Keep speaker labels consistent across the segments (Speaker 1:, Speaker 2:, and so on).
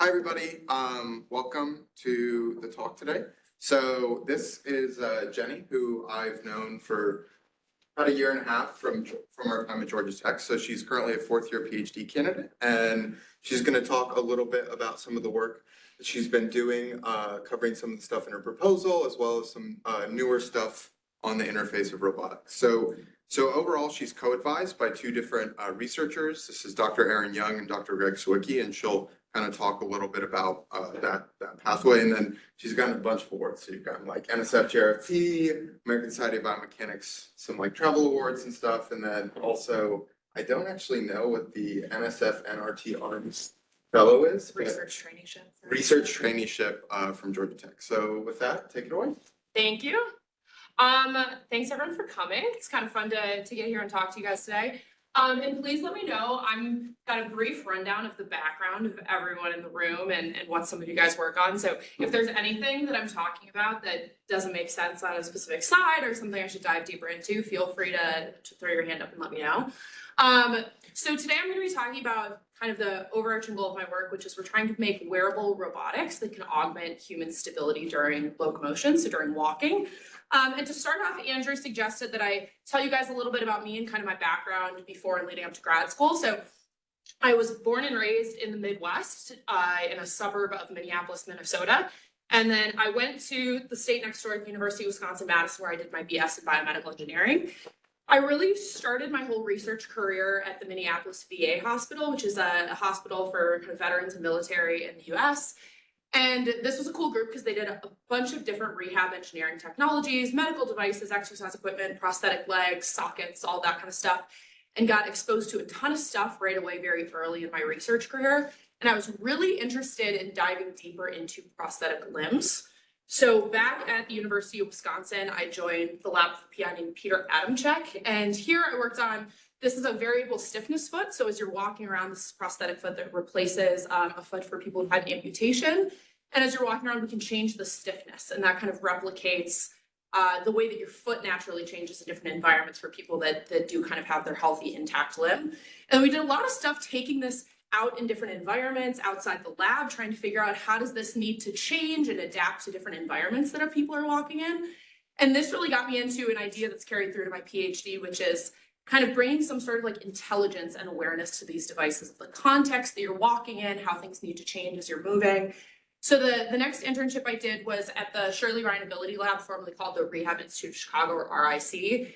Speaker 1: Hi, everybody. Welcome to the talk today. So this is Jenny, who I've known for about a year and a half from our time at Georgia Tech. So she's currently a fourth-year PhD candidate, and she's going to talk a little bit about some of the work that she's been doing, covering some of the stuff in her proposal, as well as some newer stuff on the interface of robotics. So overall, she's co-advised by two different researchers. This is Dr. Erin Young and Dr. Greg Sawicki, and she'll kind of talk a little bit about that pathway. And then she's gotten a bunch of awards. So you've gotten like NSF JRFT, American Society of Biomechanics, some like travel awards and stuff. And then also, I don't actually know what the NSF NRT Arms Fellow is.
Speaker 2: Research traineeship.
Speaker 1: Research traineeship from Georgia Tech. So with that, take it away.
Speaker 2: Thank you. Thanks everyone for coming. It's kind of fun to get here and talk to you guys today. And please let me know, I'm got a brief rundown of the background of everyone in the room and what some of you guys work on. So if there's anything that I'm talking about that doesn't make sense on a specific slide or something I should dive deeper into, feel free to throw your hand up and let me know. So today I'm going to be talking about kind of the overarching goal of my work, which is we're trying to make wearable robotics that can augment human stability during locomotion, so during walking. And to start off, Andrew suggested that I tell you guys a little bit about me and kind of my background before and leading up to grad school. So I was born and raised in the Midwest, in a suburb of Minneapolis, Minnesota. And then I went to the state next door at the University of Wisconsin-Madison, where I did my BS in biomedical engineering. I really started my whole research career at the Minneapolis VA hospital, which is a hospital for kind of veterans and military in the US. And this was a cool group because they did a bunch of different rehab engineering technologies, medical devices, exercise equipment, prosthetic legs, sockets, all that kind of stuff, and got exposed to a ton of stuff right away very early in my research career. And I was really interested in diving deeper into prosthetic limbs. So back at the University of Wisconsin, I joined the lab with a PI named Peter Adamczyk. And here I worked on, this is a variable stiffness foot. So as you're walking around, this is a prosthetic foot that replaces a foot for people who've had amputation. And as you're walking around, we can change the stiffness, and that kind of replicates the way that your foot naturally changes in different environments for people that do kind of have their healthy, intact limb. And we did a lot of stuff taking this out in different environments outside the lab, trying to figure out how does this need to change and adapt to different environments that our people are walking in. And this really got me into an idea that's carried through to my PhD, which is kind of bringing some sort of like intelligence and awareness to these devices, the context that you're walking in, how things need to change as you're moving. So the next internship I did was at the Shirley Ryan Ability Lab, formerly called the Rehab Institute of Chicago, or RIC,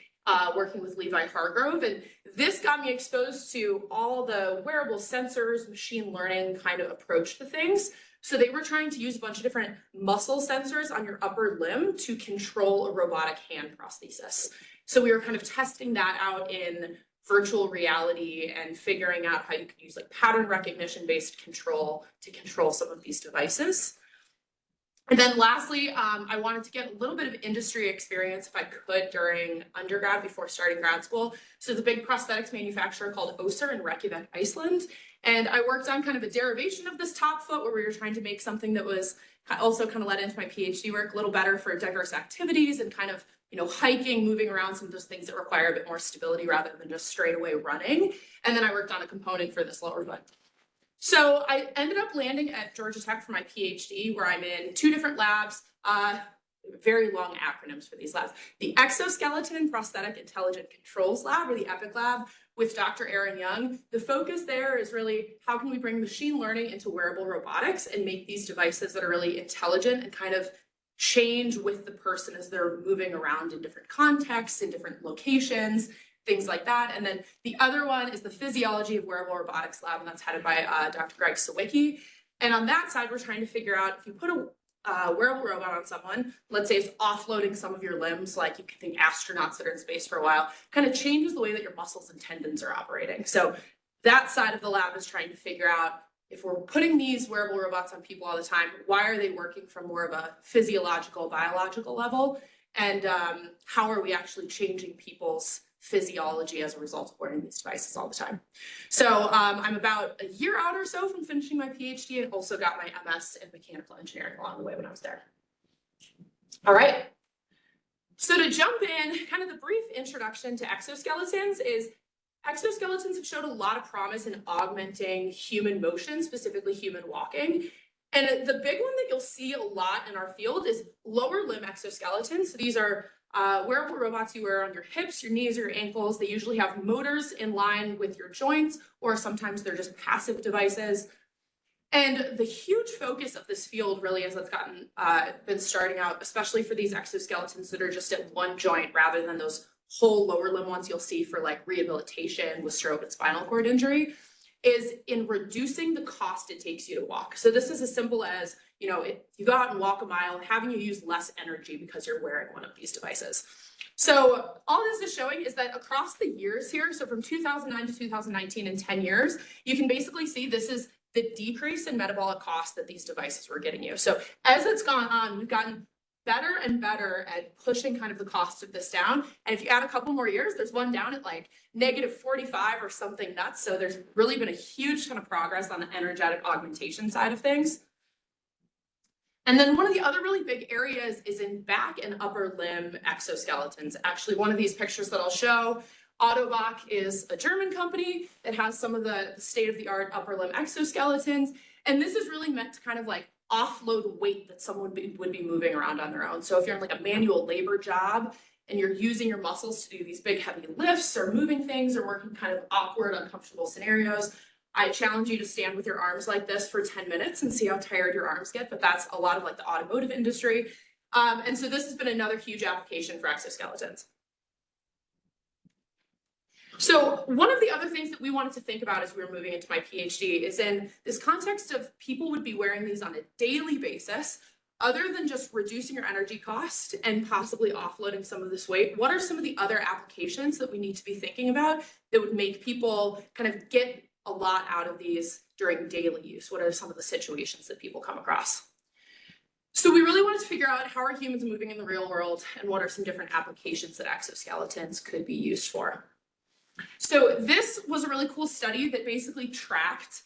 Speaker 2: working with Levi Hargrove. And this got me exposed to all the wearable sensors, machine learning kind of approach to things. So they were trying to use a bunch of different muscle sensors on your upper limb to control a robotic hand prosthesis. So we were kind of testing that out in virtual reality and figuring out how you could use like pattern recognition based control to control some of these devices. And then lastly, I wanted to get a little bit of industry experience if I could during undergrad before starting grad school. So the big prosthetics manufacturer called Össur in Reykjavik, Iceland. And I worked on kind of a derivation of this top foot where we were trying to make something that was also kind of led into my PhD work a little better for diverse activities and kind of, you know, hiking, moving around, some of those things that require a bit more stability rather than just straight away running. And then I worked on a component for this lower foot. So I ended up landing at Georgia Tech for my PhD, where I'm in two different labs, very long acronyms for these labs. The Exoskeleton and Prosthetic Intelligent Controls Lab, or the EPIC Lab, with Dr. Erin Young. The focus there is really how can we bring machine learning into wearable robotics and make these devices that are really intelligent and kind of change with the person as they're moving around in different contexts, in different locations, things like that. And then the other one is the Physiology of Wearable Robotics Lab, and that's headed by Dr. Greg Sawicki. And on that side, we're trying to figure out if you put a wearable robot on someone, let's say it's offloading some of your limbs, like you can think astronauts that are in space for a while, kind of changes the way that your muscles and tendons are operating. So that side of the lab is trying to figure out if we're putting these wearable robots on people all the time, why are they working from more of a physiological, biological level? And how are we actually changing people's physiology as a result of wearing these devices all the time? So I'm about a year out or so from finishing my PhD and also got my MS in mechanical engineering along the way when I was there. All right. So to jump in, kind of the brief introduction to exoskeletons is exoskeletons have showed a lot of promise in augmenting human motion, specifically human walking. And the big one that you'll see a lot in our field is lower limb exoskeletons. So these are wearable robots you wear on your hips, your knees, or your ankles. They usually have motors in line with your joints, or sometimes they're just passive devices. And the huge focus of this field really as it's gotten been starting out, especially for these exoskeletons that are just at one joint rather than those whole lower limb ones you'll see for like rehabilitation with stroke and spinal cord injury, is in reducing the cost it takes you to walk. So this is as simple as, you know, if you go out and walk a mile, having you use less energy because you're wearing one of these devices. So all this is showing is that across the years here, so from 2009 to 2019, in 10 years, you can basically see this is the decrease in metabolic cost that these devices were getting you. So as it's gone on, we've gotten better and better at pushing kind of the cost of this down. And if you add a couple more years, there's one down at like -45 or something nuts. So there's really been a huge ton of progress on the energetic augmentation side of things. And then one of the other really big areas is in back and upper limb exoskeletons. Actually, one of these pictures that I'll show, Autobach is a German company that has some of the state-of-the-art upper limb exoskeletons. And this is really meant to kind of like offload weight that someone would be moving around on their own. So if you're in like a manual labor job and you're using your muscles to do these big heavy lifts or moving things or working kind of awkward, uncomfortable scenarios, I challenge you to stand with your arms like this for 10 minutes and see how tired your arms get, but that's a lot of like the automotive industry. And so this has been another huge application for exoskeletons. So one of the other things that we wanted to think about as we were moving into my PhD is in this context of people would be wearing these on a daily basis, other than just reducing your energy cost and possibly offloading some of this weight. What are some of the other applications that we need to be thinking about that would make people kind of get a lot out of these during daily use? What are some of the situations that people come across? So we really wanted to figure out how are humans moving in the real world and what are some different applications that exoskeletons could be used for. So this was a really cool study that basically tracked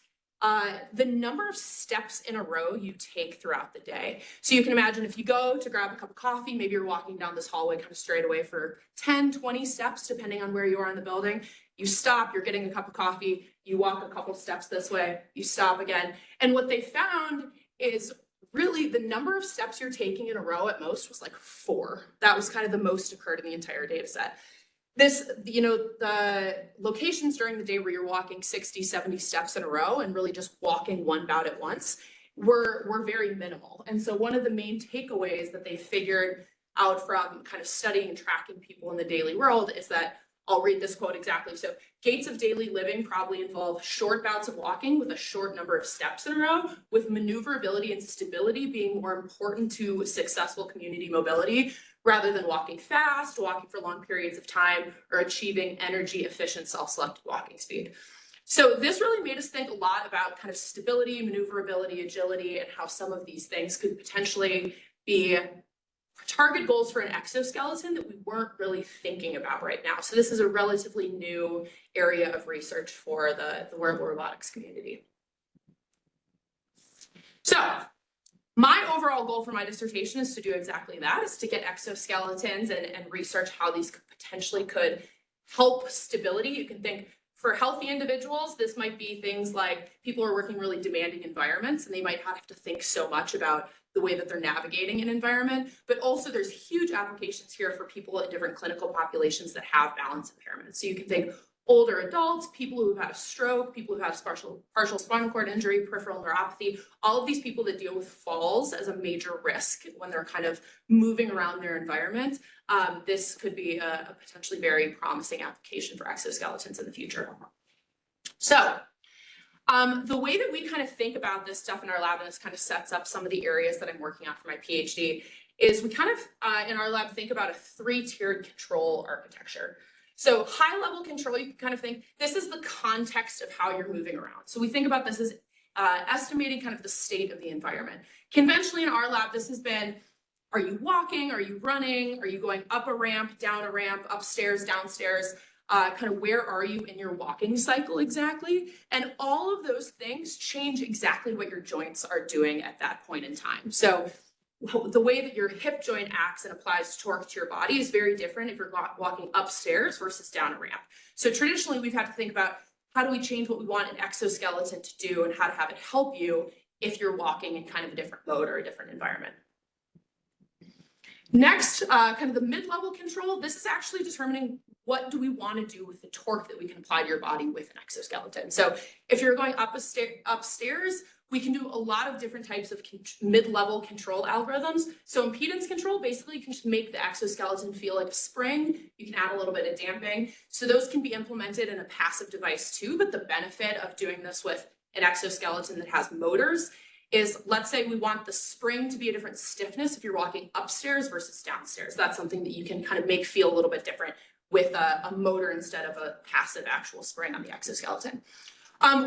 Speaker 2: the number of steps in a row you take throughout the day. So you can imagine if you go to grab a cup of coffee, maybe you're walking down this hallway kind of straight away for 10, 20 steps, depending on where you are in the building. You stop, you're getting a cup of coffee, you walk a couple steps this way, you stop again. And what they found is really the number of steps you're taking in a row at most was like 4. That was kind of the most occurred in the entire data set. This, you know, the locations during the day where you're walking 60, 70 steps in a row and really just walking one bout at once were very minimal. And so one of the main takeaways that they figured out from kind of studying and tracking people in the daily world is that, I'll read this quote exactly. So gates of daily living probably involve short bouts of walking with a short number of steps in a row, with maneuverability and stability being more important to successful community mobility rather than walking fast, walking for long periods of time, or achieving energy efficient self-selected walking speed. So this really made us think a lot about kind of stability, maneuverability, agility, and how some of these things could potentially be target goals for an exoskeleton that we weren't really thinking about right now. So this is a relatively new area of research for the wearable robotics community. So my overall goal for my dissertation is to do exactly that, is to get exoskeletons and research how these potentially could help stability. You can think for healthy individuals, this might be things like people are working really demanding environments and they might have to think so much about the way that they're navigating an environment, but also there's huge applications here for people in different clinical populations that have balance impairments. So you can think older adults, people who've had a stroke, people who've had a partial spinal cord injury, peripheral neuropathy, all of these people that deal with falls as a major risk when they're kind of moving around their environment. This could be a potentially very promising application for exoskeletons in the future. So the way that we kind of think about this stuff in our lab, and this kind of sets up some of the areas that I'm working on for my PhD, is we kind of, in our lab, think about a 3-tiered control architecture. So high-level control, you can kind of think, this is the context of how you're moving around. So we think about this as estimating kind of the state of the environment. Conventionally in our lab, this has been, are you walking? Are you running? Are you going up a ramp, down a ramp, upstairs, downstairs? Kind of where are you in your walking cycle exactly? And all of those things change exactly what your joints are doing at that point in time. So the way that your hip joint acts and applies torque to your body is very different if you're walking upstairs versus down a ramp. So traditionally, we've had to think about how do we change what we want an exoskeleton to do and how to have it help you if you're walking in kind of a different mode or a different environment. Next, kind of the mid-level control. This is actually determining what do we want to do with the torque that we can apply to your body with an exoskeleton. So if you're going upstairs, we can do a lot of different types of mid-level control algorithms. So impedance control, basically you can just make the exoskeleton feel like a spring. You can add a little bit of damping. So those can be implemented in a passive device too, but the benefit of doing this with an exoskeleton that has motors is, let's say we want the spring to be a different stiffness if you're walking upstairs versus downstairs. That's something that you can kind of make feel a little bit different with a motor instead of a passive actual spring on the exoskeleton.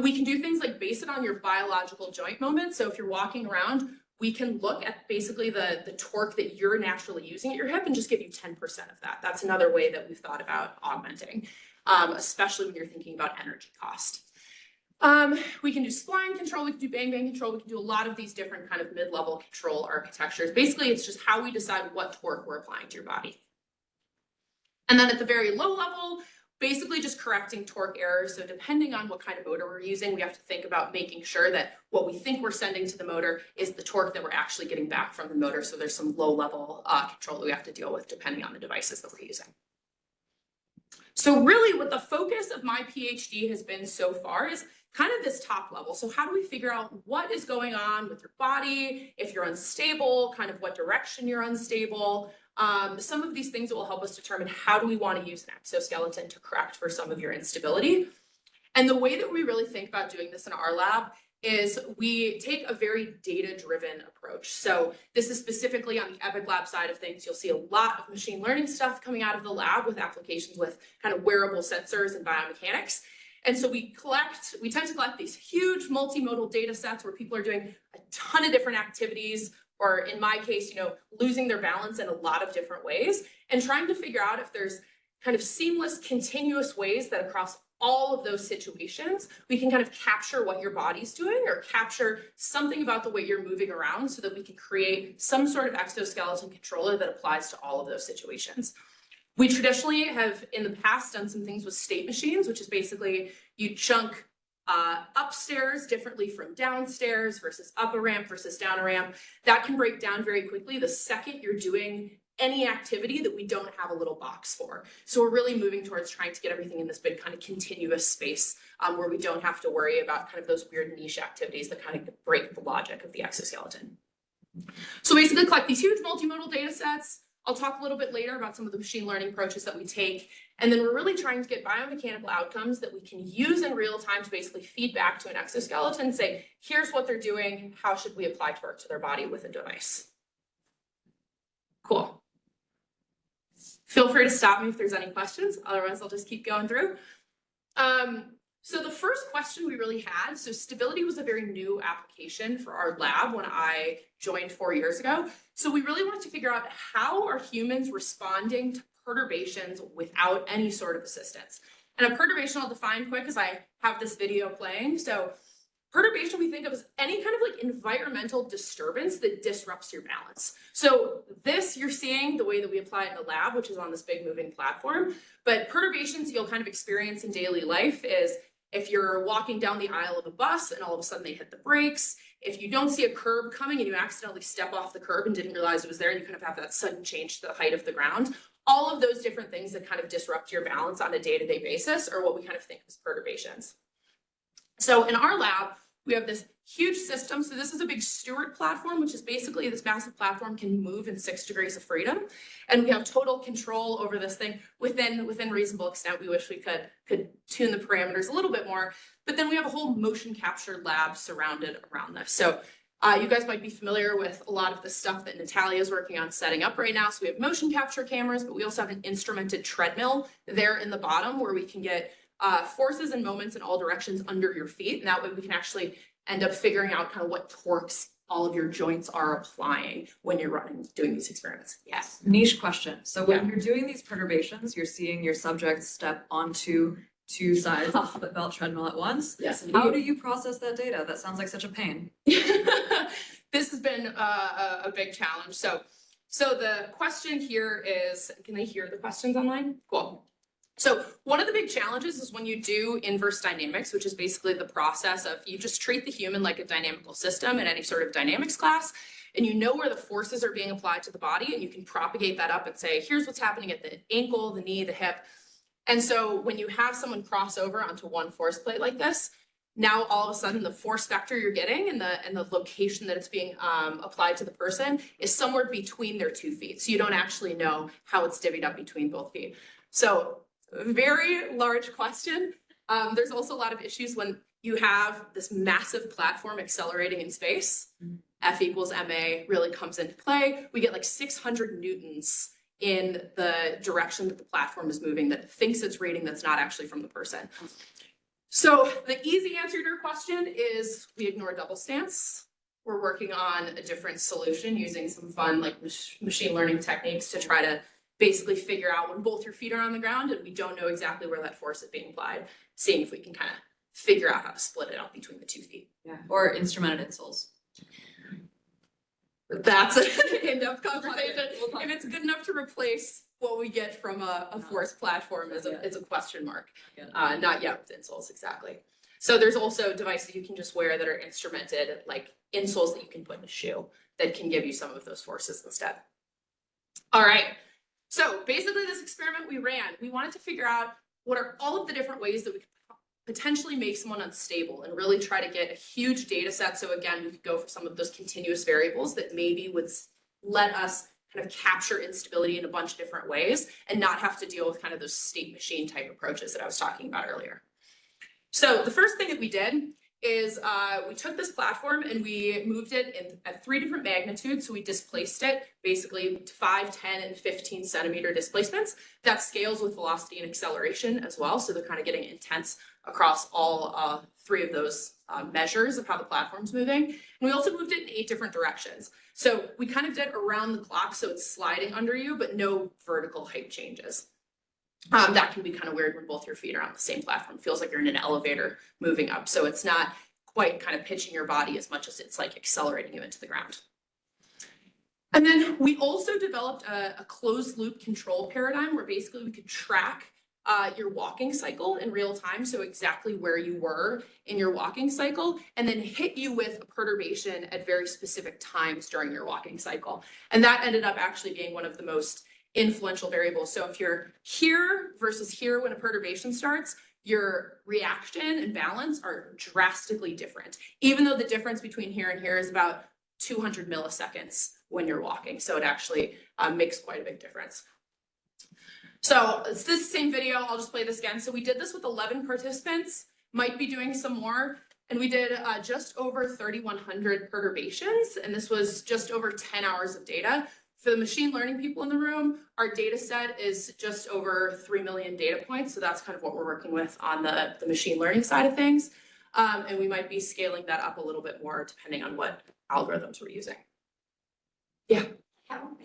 Speaker 2: We can do things like base it on your biological joint moment. So if you're walking around, we can look at basically the torque that you're naturally using at your hip and just give you 10% of that. That's another way that we've thought about augmenting, especially when you're thinking about energy cost. We can do spline control, we can do bang bang control, we can do a lot of these different kind of mid-level control architectures. Basically, it's just how we decide what torque we're applying to your body. And then at the very low level, basically just correcting torque errors. So depending on what kind of motor we're using, we have to think about making sure that what we think we're sending to the motor is the torque that we're actually getting back from the motor. So there's some low-level control that we have to deal with depending on the devices that we're using. So really what the focus of my PhD has been so far is kind of this top level. So how do we figure out what is going on with your body, if you're unstable, kind of what direction you're unstable, some of these things that will help us determine how do we want to use an exoskeleton to correct for some of your instability. And the way that we really think about doing this in our lab is we take a very data-driven approach. So this is specifically on the Epic Lab side of things. You'll see a lot of machine learning stuff coming out of the lab with applications with kind of wearable sensors and biomechanics. And so we tend to collect these huge multimodal data sets where people are doing a ton of different activities, or in my case, losing their balance in a lot of different ways, and trying to figure out if there's kind of seamless, continuous ways that across all of those situations, we can kind of capture what your body's doing or capture something about the way you're moving around so that we can create some sort of exoskeleton controller that applies to all of those situations. We traditionally have in the past done some things with state machines, which is basically you chunk upstairs differently from downstairs versus up a ramp versus down a ramp. That can break down very quickly the second you're doing any activity that we don't have a little box for. So we're really moving towards trying to get everything in this big kind of continuous space where we don't have to worry about kind of those weird niche activities that kind of break the logic of the exoskeleton. So basically collect these huge multimodal data sets. I'll talk a little bit later about some of the machine learning approaches that we take. And then we're really trying to get biomechanical outcomes that we can use in real time to basically feed back to an exoskeleton and say, here's what they're doing, how should we apply torque to their body with a device? Cool. Feel free to stop me if there's any questions, otherwise I'll just keep going through. So the first question we really had, so stability was a very new application for our lab when I joined 4 years ago. So we really wanted to figure out how are humans responding to perturbations without any sort of assistance. And a perturbation I'll define quick as I have this video playing. So perturbation we think of as any kind of like environmental disturbance that disrupts your balance. So this you're seeing the way that we apply it in the lab, which is on this big moving platform. But perturbations you'll kind of experience in daily life is if you're walking down the aisle of a bus and all of a sudden they hit the brakes, if you don't see a curb coming and you accidentally step off the curb and didn't realize it was there, and you kind of have that sudden change to the height of the ground, all of those different things that kind of disrupt your balance on a day-to-day basis are what we kind of think of as perturbations. So in our lab, we have this huge system. So this is a big Stewart platform, which is basically this massive platform can move in 6 degrees of freedom. And we have total control over this thing within reasonable extent. We wish we could tune the parameters a little bit more, but then we have a whole motion capture lab surrounded around this. So you guys might be familiar with a lot of the stuff that Natalia is working on setting up right now. So we have motion capture cameras, but we also have an instrumented treadmill there in the bottom where we can get forces and moments in all directions under your feet. And that way we can actually end up figuring out kind of what torques all of your joints are applying when you're doing these experiments. Yes.
Speaker 3: Niche question. So when you're doing these perturbations, you're seeing your subject step onto 2 sides of the belt treadmill at once.
Speaker 2: Yes.
Speaker 3: How do you process that data? That sounds like such a pain.
Speaker 2: this has been a big challenge. So the question here is, can they hear the questions online? Cool. So one of the big challenges is when you do inverse dynamics, which is basically the process of you just treat the human like a dynamical system in any sort of dynamics class, and you know where the forces are being applied to the body, and you can propagate that up and say, here's what's happening at the ankle, the knee, the hip. And so when you have someone cross over onto one force plate like this, now all of a sudden the force vector you're getting and the location that it's being applied to the person is somewhere between their 2 feet. So you don't actually know how it's divvied up between both feet. So very large question. There's also a lot of issues when you have this massive platform accelerating in space. F equals ma really comes into play. We get like 600 newtons in the direction that the platform is moving that thinks it's reading that's not actually from the person. So the easy answer to your question is we ignore double stance. We're working on a different solution using some fun like machine learning techniques to try to basically figure out when both your feet are on the ground and we don't know exactly where that force is being applied, seeing if we can kind of figure out how to split it up between the 2 feet.
Speaker 3: Yeah, or instrumented insoles.
Speaker 2: That's an in-depth conversation. If it's good enough to replace what we get from a force platform is a question mark. Not yet with insoles, exactly. So there's also devices you can just wear that are instrumented, like insoles that you can put in a shoe that can give you some of those forces instead. All right. So basically this experiment we ran, we wanted to figure out what are all of the different ways that we could potentially make someone unstable and really try to get a huge data set. So again, we could go for some of those continuous variables that maybe would let us kind of capture instability in a bunch of different ways and not have to deal with kind of those state machine type approaches that I was talking about earlier. So the first thing that we did is we took this platform and we moved it at 3 different magnitudes. So we displaced it basically to 5, 10, and 15 centimeter displacements. That scales with velocity and acceleration as well. So they're kind of getting intense across all 3 of those measures of how the platform's moving. And we also moved it in 8 different directions. So we kind of did around the clock, so it's sliding under you, but no vertical height changes. That can be kind of weird when both your feet are on the same platform. It feels like you're in an elevator moving up. So it's not quite kind of pitching your body as much as it's like accelerating you into the ground. And then we also developed a closed loop control paradigm where basically we could track your walking cycle in real time. So exactly where you were in your walking cycle and then hit you with a perturbation at very specific times during your walking cycle. And that ended up actually being one of the most influential variables. So if you're here versus here when a perturbation starts, your reaction and balance are drastically different, even though the difference between here and here is about 200 milliseconds when you're walking. So it actually makes quite a big difference. So it's this same video. I'll just play this again. So we did this with 11 participants, might be doing some more. And we did just over 3,100 perturbations. And this was just over 10 hours of data. For the machine learning people in the room, our data set is just over 3 million data points. So that's kind of what we're working with on the machine learning side of things. And we might be scaling that up a little bit more depending on what algorithms we're using. Yeah.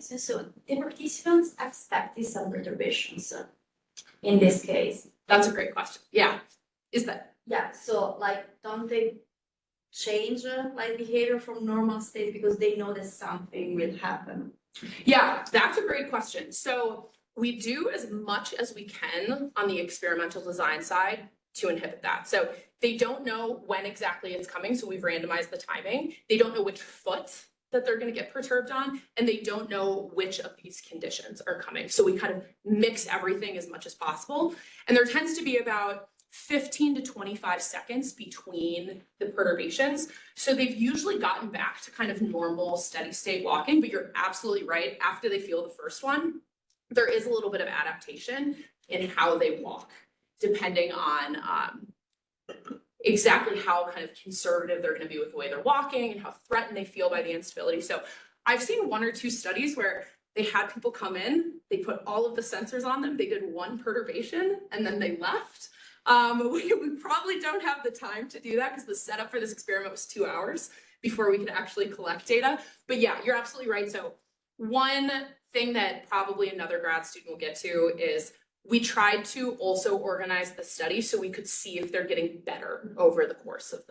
Speaker 4: So the participants expected some perturbations in this case.
Speaker 2: That's a great question. Yeah. Is that?
Speaker 4: Yeah. So like, don't they change like behavior from normal state because they know that something will happen?
Speaker 2: Yeah, that's a great question. So we do as much as we can on the experimental design side to inhibit that. So they don't know when exactly it's coming. So we've randomized the timing. They don't know which foot that they're going to get perturbed on, and they don't know which of these conditions are coming. So we kind of mix everything as much as possible. And there tends to be about 15 to 25 seconds between the perturbations. So they've usually gotten back to kind of normal steady state walking, but you're absolutely right. After they feel the first one, there is a little bit of adaptation in how they walk, depending on exactly how kind of conservative they're going to be with the way they're walking and how threatened they feel by the instability. So I've seen 1 or 2 studies where they had people come in, they put all of the sensors on them, they did 1 perturbation, and then they left. We probably don't have the time to do that because the setup for this experiment was 2 hours before we could actually collect data. But yeah, you're absolutely right. So one thing that probably another grad student will get to is we tried to also organize the study so we could see if they're getting better over the course of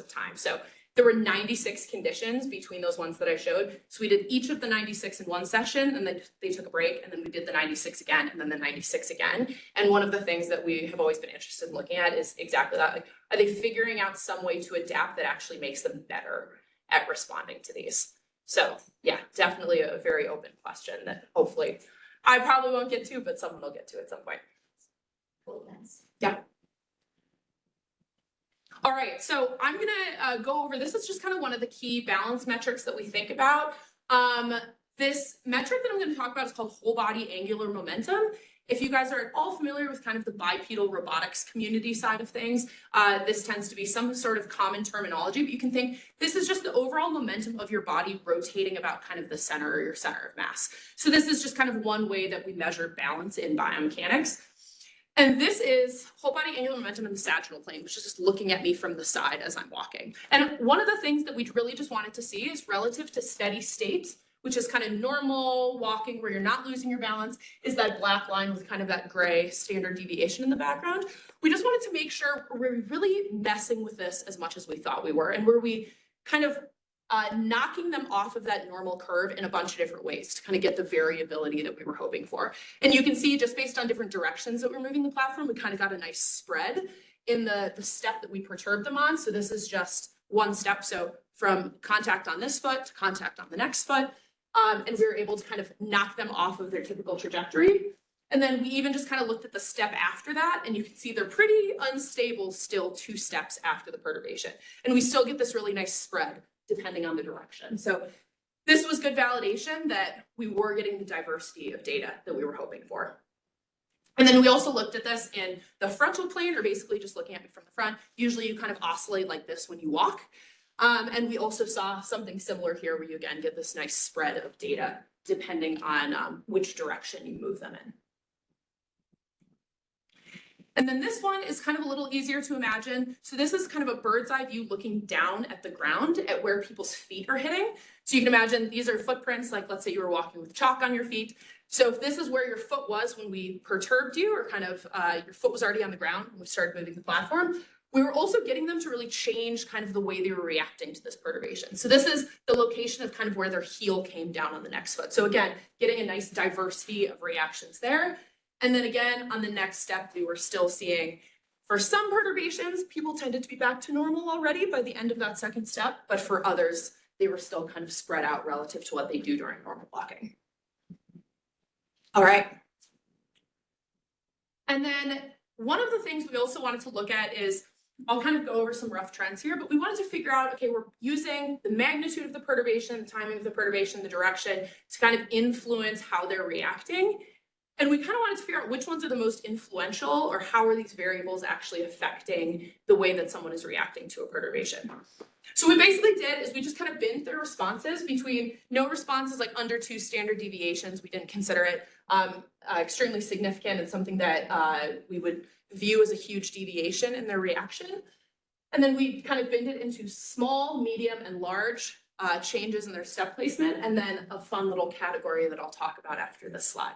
Speaker 2: time. So There were 96 conditions between those ones that I showed. So we did each of the 96 in one session, and then they took a break, and then we did the 96 again, and then the 96 again. And one of the things that we have always been interested in looking at is exactly that. Like, are they figuring out some way to adapt that actually makes them better at responding to these? So yeah, definitely a very open question that hopefully I probably won't get to, but someone will get to at some point. Yeah. All right, so I'm gonna go over, this is just kind of one of the key balance metrics that we think about. This metric that I'm gonna talk about is called whole body angular momentum. If you guys are at all familiar with kind of the bipedal robotics community side of things, this tends to be some sort of common terminology, but you can think this is just the overall momentum of your body rotating about kind of the center or your center of mass. So this is just kind of one way that we measure balance in biomechanics. And this is whole body angular momentum in the sagittal plane, which is just looking at me from the side as I'm walking. And one of the things that we really just wanted to see is relative to steady state, which is kind of normal walking where you're not losing your balance, is that black line with kind of that gray standard deviation in the background. We just wanted to make sure we're really messing with this as much as we thought we were, and were we kind of knocking them off of that normal curve in a bunch of different ways to kind of get the variability that we were hoping for. And you can see just based on different directions that we're moving the platform, we kind of got a nice spread in the step that we perturbed them on. So this is just one step. So from contact on this foot to contact on the next foot. And we were able to kind of knock them off of their typical trajectory. And then we even just kind of looked at the step after that, and you can see they're pretty unstable still 2 steps after the perturbation. And we still get this really nice spread depending on the direction. So this was good validation that we were getting the diversity of data that we were hoping for. And then we also looked at this in the frontal plane, or basically just looking at me from the front. Usually you kind of oscillate like this when you walk. And we also saw something similar here where you again get this nice spread of data depending on which direction you move them in. And then this one is kind of a little easier to imagine. So this is kind of a bird's eye view looking down at the ground at where people's feet are hitting. So you can imagine these are footprints, like let's say you were walking with chalk on your feet. So if this is where your foot was when we perturbed you, or kind of your foot was already on the ground when we started moving the platform, we were also getting them to really change kind of the way they were reacting to this perturbation. So this is the location of kind of where their heel came down on the next foot. So again, getting a nice diversity of reactions there. And then again, on the next step, we were still seeing, for some perturbations, people tended to be back to normal already by the end of that second step, but for others, they were still kind of spread out relative to what they do during normal walking. All right. And then one of the things we also wanted to look at is, I'll kind of go over some rough trends here, but we wanted to figure out, okay, we're using the magnitude of the perturbation, the timing of the perturbation, the direction to kind of influence how they're reacting. And we kind of wanted to figure out which ones are the most influential, or how are these variables actually affecting the way that someone is reacting to a perturbation. So what we basically did is we just kind of binned their responses between no responses like under 2 standard deviations. We didn't consider it extremely significant and something that we would view as a huge deviation in their reaction. And then we kind of binned it into small, medium, and large changes in their step placement, and then a fun little category that I'll talk about after this slide.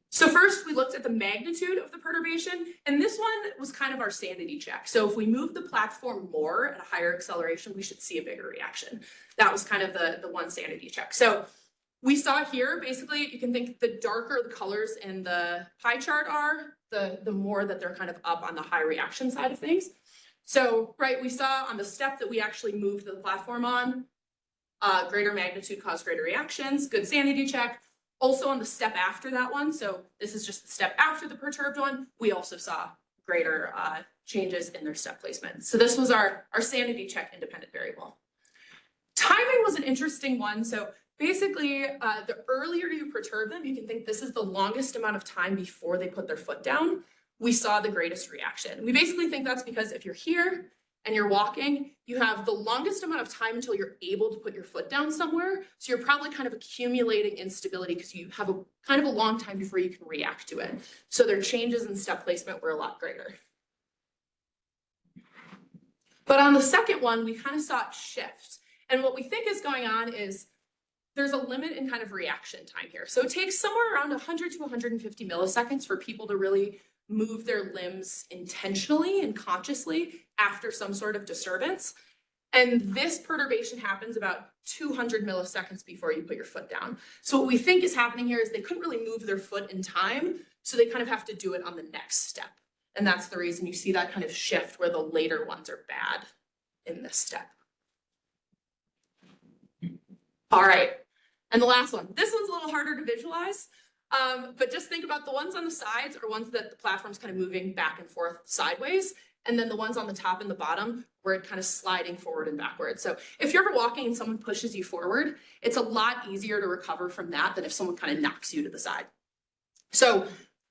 Speaker 2: So first, we looked at the magnitude of the perturbation, and this one was kind of our sanity check. So if we move the platform more at a higher acceleration, we should see a bigger reaction. That was kind of the one sanity check. So we saw here, basically, you can think the darker the colors in the pie chart are, the more that they're kind of up on the high reaction side of things. So, right, we saw on the step that we actually moved the platform on, greater magnitude caused greater reactions, good sanity check. Also on the step after that one, so this is just the step after the perturbed one, we also saw greater changes in their step placement. So this was our sanity check independent variable. Timing was an interesting one. So basically, the earlier you perturb them, you can think this is the longest amount of time before they put their foot down, we saw the greatest reaction. We basically think that's because if you're here and you're walking, you have the longest amount of time until you're able to put your foot down somewhere. So you're probably kind of accumulating instability because you have a kind of a long time before you can react to it. So their changes in step placement were a lot greater. But on the second one, we kind of saw it shift. And what we think is going on is there's a limit in kind of reaction time here. So it takes somewhere around 100 to 150 milliseconds for people to really move their limbs intentionally and consciously after some sort of disturbance. And this perturbation happens about 200 milliseconds before you put your foot down. So what we think is happening here is they couldn't really move their foot in time, so they kind of have to do it on the next step. And that's the reason you see that kind of shift where the later ones are bad in this step. All right, and the last one. This one's a little harder to visualize, but just think about the ones on the sides are ones that the platform's kind of moving back and forth sideways, and then the ones on the top and the bottom where it kind of sliding forward and backwards. So if you're ever walking and someone pushes you forward, it's a lot easier to recover from that than if someone kind of knocks you to the side. So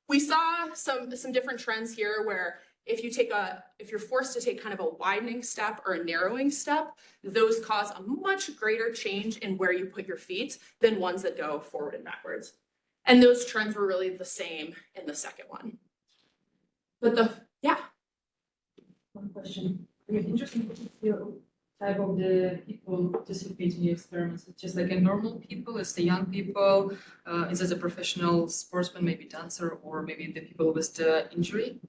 Speaker 2: we saw some different trends here where if you're forced to take kind of a widening step or a narrowing step, those cause a much greater change in where you put your feet than ones that go forward and backwards. And those trends were really the same in the second one. But
Speaker 5: One question. I mean, interesting type of the people participating in the experiments. It's just like a normal people, it's the young people, is as a professional sportsman, maybe dancer, or maybe the people with the injury?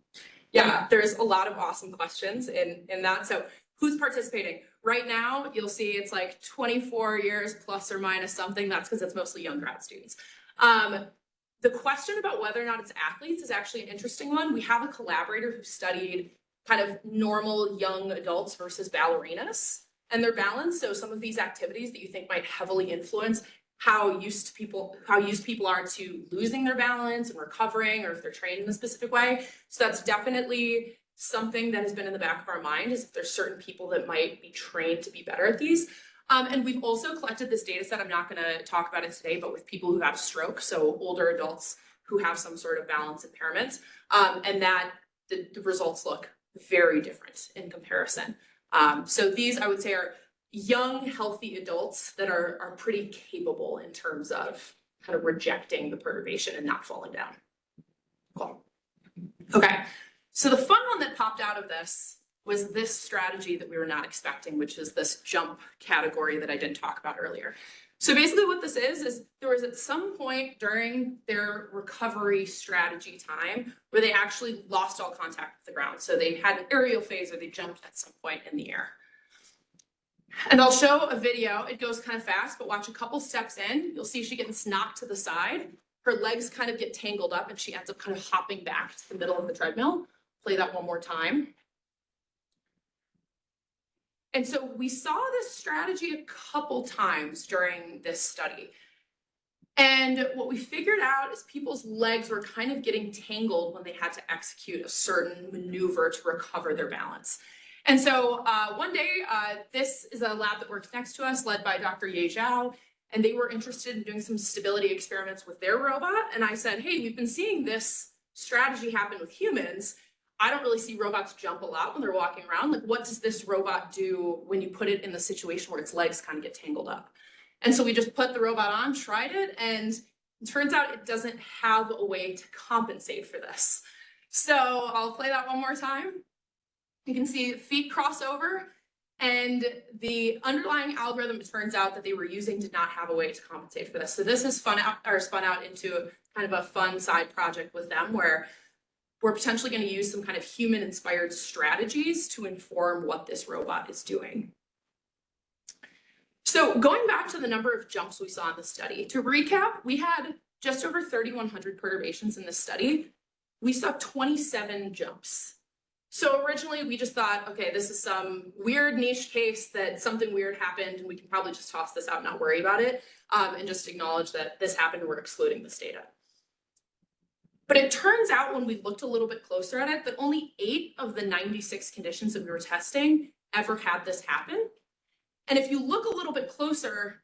Speaker 2: yeah, there's a lot of awesome questions in that. So who's participating? Right now, you'll see it's like 24 years plus or minus something. That's because it's mostly young grad students. The question about whether or not it's athletes is actually an interesting one. We have a collaborator who studied kind of normal young adults versus ballerinas and their balance. So some of these activities that you think might heavily influence how used people are to losing their balance and recovering, or if they're trained in a specific way. So that's definitely something that has been in the back of our mind, is that there's certain people that might be trained to be better at these. And we've also collected this data set. I'm not going to talk about it today, but with people who have stroke, so older adults who have some sort of balance impairment, and that the results look very different in comparison. So these, I would say, are young, healthy adults that are pretty capable in terms of kind of rejecting the perturbation and not falling down. Cool. Okay, so the fun one that popped out of this was this strategy that we were not expecting, which is this jump category that I didn't talk about earlier. So basically what this is there was at some point during their recovery strategy time where they actually lost all contact with the ground. So they had an aerial phase or they jumped at some point in the air. And I'll show a video. It goes kind of fast, but watch a couple steps in. You'll see she gets knocked to the side. Her legs kind of get tangled up and she ends up kind of hopping back to the middle of the treadmill. Play that one more time. And so we saw this strategy a couple times during this study. And what we figured out is people's legs were kind of getting tangled when they had to execute a certain maneuver to recover their balance. And so one day, this is a lab that works next to us, led by Dr. Ye Zhao, and they were interested in doing some stability experiments with their robot. And I said, hey, we've been seeing this strategy happen with humans. I don't really see robots jump a lot when they're walking around. Like, what does this robot do when you put it in the situation where its legs kind of get tangled up? And so we just put the robot on, tried it, and it turns out it doesn't have a way to compensate for this. So I'll play that one more time. You can see feet cross over, and the underlying algorithm, it turns out, that they were using did not have a way to compensate for this. So this is spun out into kind of a fun side project with them where we're potentially going to use some kind of human-inspired strategies to inform what this robot is doing. So going back to the number of jumps we saw in the study, to recap, we had just over 3,100 perturbations in this study. We saw 27 jumps. So originally we just thought, okay, this is some weird niche case that something weird happened and we can probably just toss this out and not worry about it, and just acknowledge that this happened and we're excluding this data. But it turns out when we looked a little bit closer at it that only 8 of the 96 conditions that we were testing ever had this happen. And if you look a little bit closer,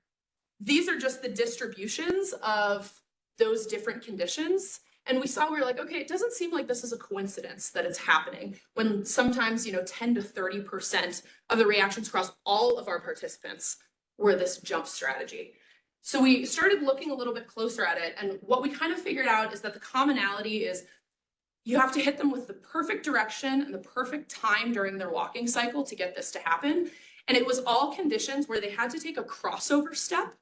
Speaker 2: these are just the distributions of those different conditions. And we were like, okay, it doesn't seem like this is a coincidence that it's happening when sometimes, 10 to 30% of the reactions across all of our participants were this jump strategy. So we started looking a little bit closer at it. And what we kind of figured out is that the commonality is you have to hit them with the perfect direction and the perfect time during their walking cycle to get this to happen. And it was all conditions where they had to take a crossover step,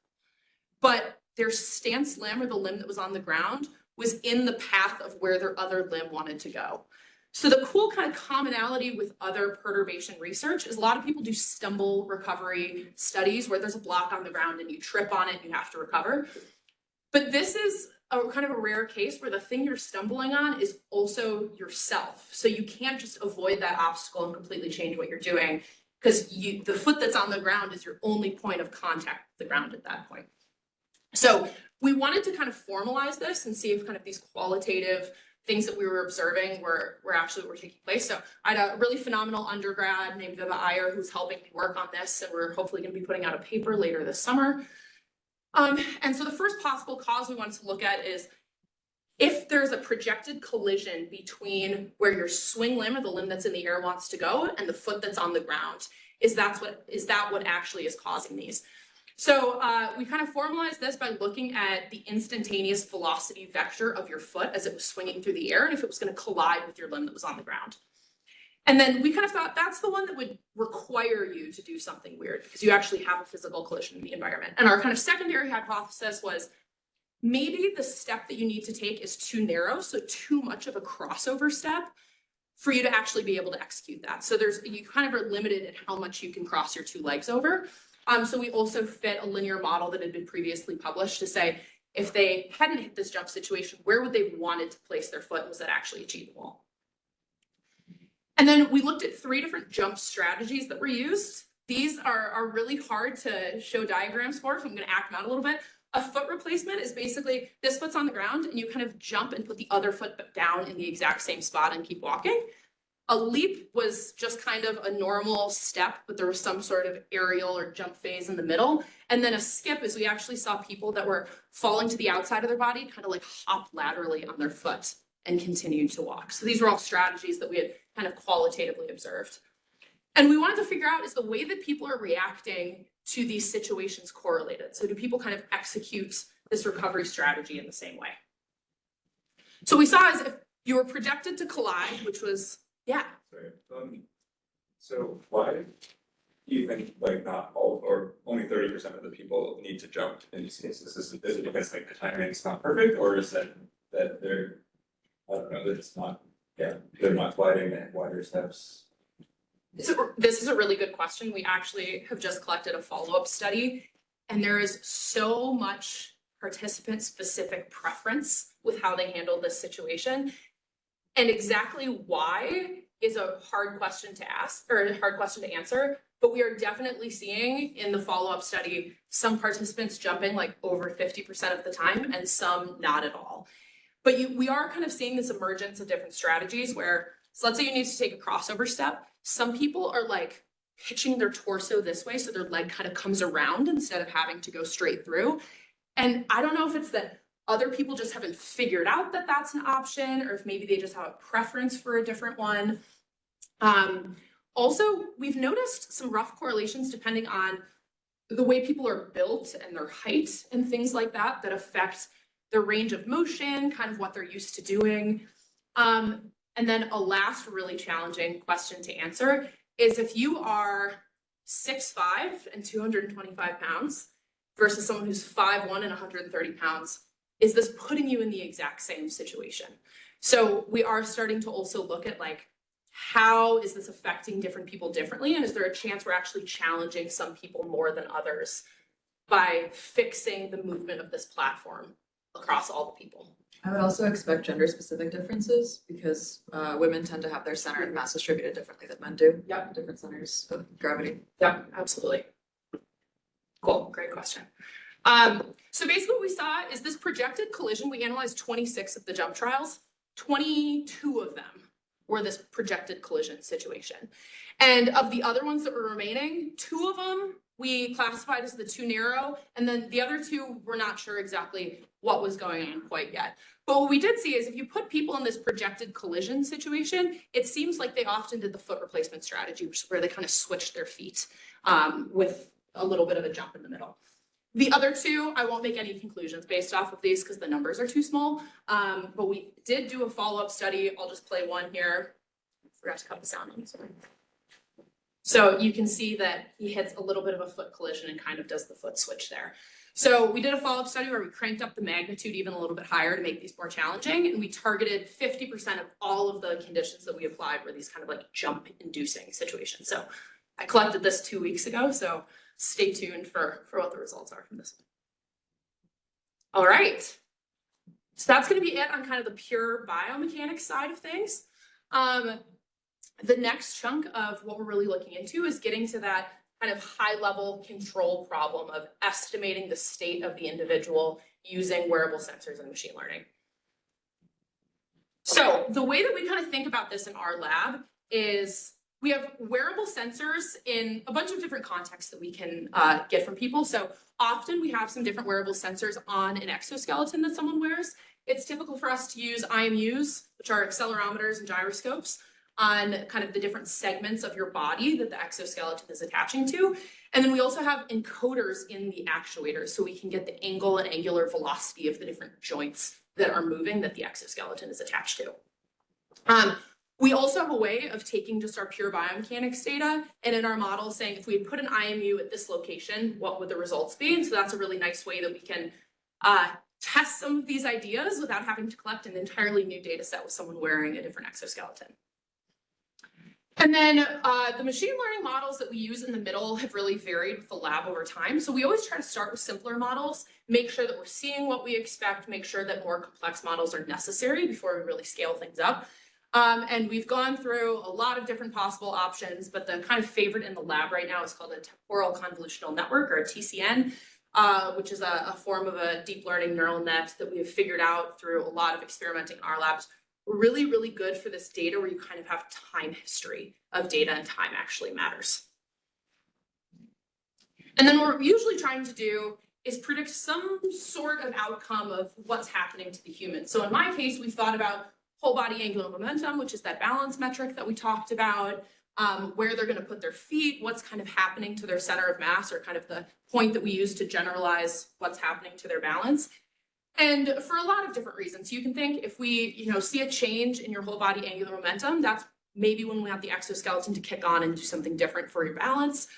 Speaker 2: but their stance limb, or the limb that was on the ground, was in the path of where their other limb wanted to go. So the cool kind of commonality with other perturbation research is a lot of people do stumble recovery studies where there's a block on the ground and you trip on it and you have to recover. But this is a kind of a rare case where the thing you're stumbling on is also yourself. So you can't just avoid that obstacle and completely change what you're doing, because the foot that's on the ground is your only point of contact with the ground at that point. So we wanted to kind of formalize this and see if kind of these qualitative things that we were observing were taking place. So I had a really phenomenal undergrad named Viva Iyer who's helping me work on this, and we're hopefully going to be putting out a paper later this summer. And so the first possible cause we wanted to look at is if there's a projected collision between where your swing limb, or the limb that's in the air, wants to go and the foot that's on the ground. Is that what actually is causing these? So we kind of formalized this by looking at the instantaneous velocity vector of your foot as it was swinging through the air, and if it was going to collide with your limb that was on the ground. And then we kind of thought that's the one that would require you to do something weird, because you actually have a physical collision in the environment. And our kind of secondary hypothesis was maybe the step that you need to take is too narrow, so too much of a crossover step for you to actually be able to execute that. So you kind of are limited in how much you can cross your two legs over. So we also fit a linear model that had been previously published to say, if they hadn't hit this jump situation, where would they have wanted to place their foot? Was that actually achievable? And then we looked at 3 different jump strategies that were used. These are really hard to show diagrams for, so I'm going to act them out a little bit. A foot replacement is basically this foot's on the ground and you kind of jump and put the other foot down in the exact same spot and keep walking. A leap was just kind of a normal step, but there was some sort of aerial or jump phase in the middle. And then a skip is we actually saw people that were falling to the outside of their body, kind of like hop laterally on their foot and continued to walk. So these were all strategies that we had kind of qualitatively observed. And we wanted to figure out, is the way that people are reacting to these situations correlated? So do people kind of execute this recovery strategy in the same way? So we saw as if you were projected to collide, which was, yeah.
Speaker 6: Sorry. So why do you think like not all or only 30% of the people need to jump in these cases? Is it because like the timing is not perfect, or is that they're, I don't know, that it's not, they're not gliding at wider steps?
Speaker 2: So this is a really good question. We actually have just collected a follow-up study, and there is so much participant-specific preference with how they handle this situation. And exactly why is a hard question to ask, or a hard question to answer, but we are definitely seeing in the follow-up study some participants jumping like over 50% of the time and some not at all. But we are kind of seeing this emergence of different strategies where, so let's say you need to take a crossover step. Some people are like pitching their torso this way so their leg kind of comes around instead of having to go straight through. And I don't know if it's that other people just haven't figured out that that's an option, or if maybe they just have a preference for a different one. Also, we've noticed some rough correlations depending on the way people are built and their height and things like that affect their range of motion, kind of what they're used to doing. And then a last really challenging question to answer is if you are 6'5" and 225 pounds versus someone who's 5'1" and 130 pounds, is this putting you in the exact same situation? So we are starting to also look at like, how is this affecting different people differently? And is there a chance we're actually challenging some people more than others by fixing the movement of this platform across all the people?
Speaker 3: I would also expect gender-specific differences because women tend to have their center of mass distributed differently than men do.
Speaker 2: Yep.
Speaker 3: Different centers of gravity.
Speaker 2: Yeah, absolutely. Cool, great question. So basically what we saw is this projected collision. We analyzed 26 of the jump trials. 22 of them were this projected collision situation. And of the other ones that were remaining, 2 of them we classified as the too narrow, and then the other 2 we're not sure exactly what was going on quite yet. But what we did see is if you put people in this projected collision situation, it seems like they often did the foot replacement strategy, which is where they kind of switched their feet with a little bit of a jump in the middle. The other 2, I won't make any conclusions based off of these because the numbers are too small, but we did do a follow-up study. I'll just play one here. I forgot to cut the sound on, sorry. So you can see that he hits a little bit of a foot collision and kind of does the foot switch there. So we did a follow-up study where we cranked up the magnitude even a little bit higher to make these more challenging, and we targeted 50% of all of the conditions that we applied were these kind of like jump-inducing situations. So I collected this 2 weeks ago, so stay tuned for what the results are from this one. All right, so that's going to be it on kind of the pure biomechanics side of things. The next chunk of what we're really looking into is getting to that kind of high-level control problem of estimating the state of the individual using wearable sensors and machine learning. So the way that we kind of think about this in our lab is we have wearable sensors in a bunch of different contexts that we can get from people. So often we have some different wearable sensors on an exoskeleton that someone wears. It's typical for us to use IMUs, which are accelerometers and gyroscopes, on kind of the different segments of your body that the exoskeleton is attaching to. And then we also have encoders in the actuators, so we can get the angle and angular velocity of the different joints that are moving that the exoskeleton is attached to. We also have a way of taking just our pure biomechanics data and in our model saying if we had put an IMU at this location, what would the results be? And so that's a really nice way that we can test some of these ideas without having to collect an entirely new data set with someone wearing a different exoskeleton. And then the machine learning models that we use in the middle have really varied with the lab over time. So we always try to start with simpler models, make sure that we're seeing what we expect, make sure that more complex models are necessary before we really scale things up. And we've gone through a lot of different possible options, but the kind of favorite in the lab right now is called a temporal convolutional network, or a TCN, which is a form of a deep learning neural net that we have figured out through a lot of experimenting in our labs. Really, really good for this data where you kind of have time history of data and time actually matters. And then what we're usually trying to do is predict some sort of outcome of what's happening to the human. So in my case, we've thought about whole body angular momentum, which is that balance metric that we talked about, where they're going to put their feet, what's kind of happening to their center of mass, or kind of the point that we use to generalize what's happening to their balance. And for a lot of different reasons, you can think if we, see a change in your whole body angular momentum, that's maybe when we want the exoskeleton to kick on and do something different for your balance.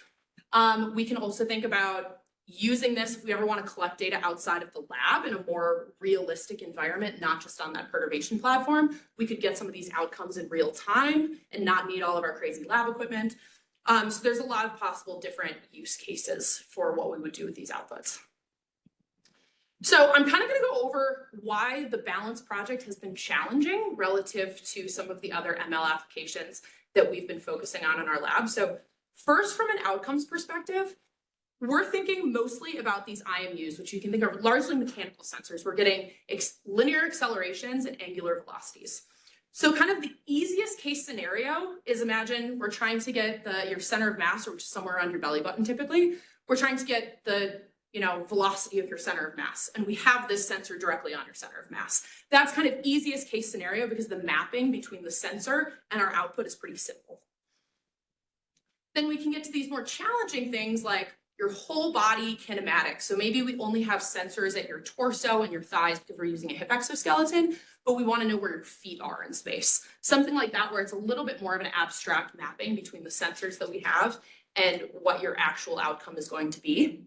Speaker 2: We can also think about using this if we ever want to collect data outside of the lab in a more realistic environment, not just on that perturbation platform. We could get some of these outcomes in real time and not need all of our crazy lab equipment. So there's a lot of possible different use cases for what we would do with these outputs. So I'm kind of going to go over why the balance project has been challenging relative to some of the other ML applications that we've been focusing on in our lab. So first, from an outcomes perspective, we're thinking mostly about these IMUs, which you can think of largely mechanical sensors. We're getting linear accelerations and angular velocities. So kind of the easiest case scenario is, imagine we're trying to get your center of mass, or which is somewhere around your belly button typically. We're trying to get the velocity of your center of mass, and we have this sensor directly on your center of mass. That's kind of easiest case scenario because the mapping between the sensor and our output is pretty simple. Then we can get to these more challenging things like your whole body kinematics. So maybe we only have sensors at your torso and your thighs because we're using a hip exoskeleton, but we want to know where your feet are in space. Something like that, where it's a little bit more of an abstract mapping between the sensors that we have and what your actual outcome is going to be.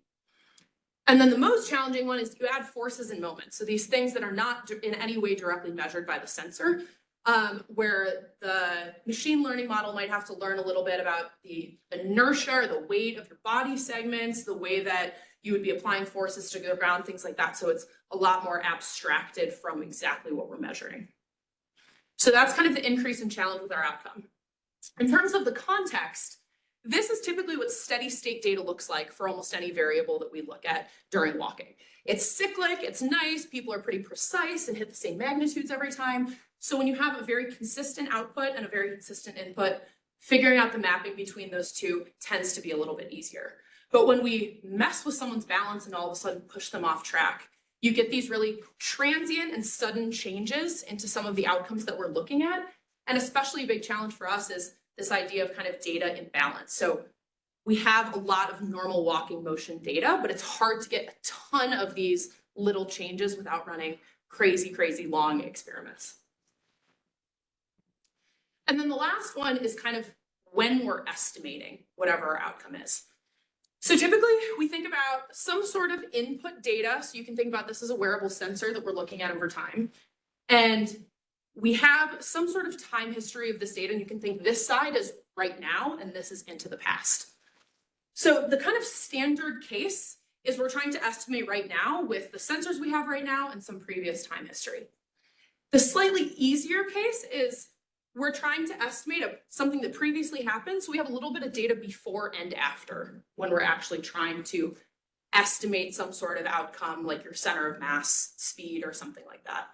Speaker 2: And then the most challenging one is you add forces and moments. So these things that are not in any way directly measured by the sensor, where the machine learning model might have to learn a little bit about the inertia or the weight of your body segments, the way that you would be applying forces to the ground, things like that. So it's a lot more abstracted from exactly what we're measuring. So that's kind of the increase in challenge with our outcome. In terms of the context, this is typically what steady state data looks like for almost any variable that we look at during walking. It's cyclic, it's nice, people are pretty precise and hit the same magnitudes every time. So when you have a very consistent output and a very consistent input, figuring out the mapping between those two tends to be a little bit easier. But when we mess with someone's balance and all of a sudden push them off track, you get these really transient and sudden changes into some of the outcomes that we're looking at. And especially a big challenge for us is this idea of kind of data imbalance. So we have a lot of normal walking motion data, but it's hard to get a ton of these little changes without running crazy, crazy long experiments. And then the last one is kind of when we're estimating whatever our outcome is. So typically we think about some sort of input data. So you can think about this as a wearable sensor that we're looking at over time. And we have some sort of time history of this data, and you can think this side is right now and this is into the past. So the kind of standard case is we're trying to estimate right now with the sensors we have right now and some previous time history. The slightly easier case is we're trying to estimate something that previously happened. So we have a little bit of data before and after when we're actually trying to estimate some sort of outcome like your center of mass, speed, or something like that.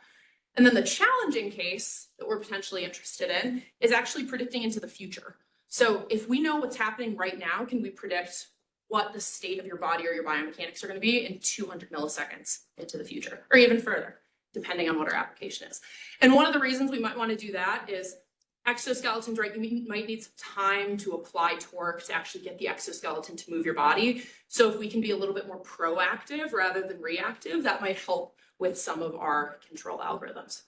Speaker 2: And then the challenging case that we're potentially interested in is actually predicting into the future. So if we know what's happening right now, can we predict what the state of your body or your biomechanics are going to be in 200 milliseconds into the future, or even further, depending on what our application is. And one of the reasons we might want to do that is exoskeletons, right? You might need some time to apply torque to actually get the exoskeleton to move your body. So if we can be a little bit more proactive rather than reactive, that might help with some of our control algorithms.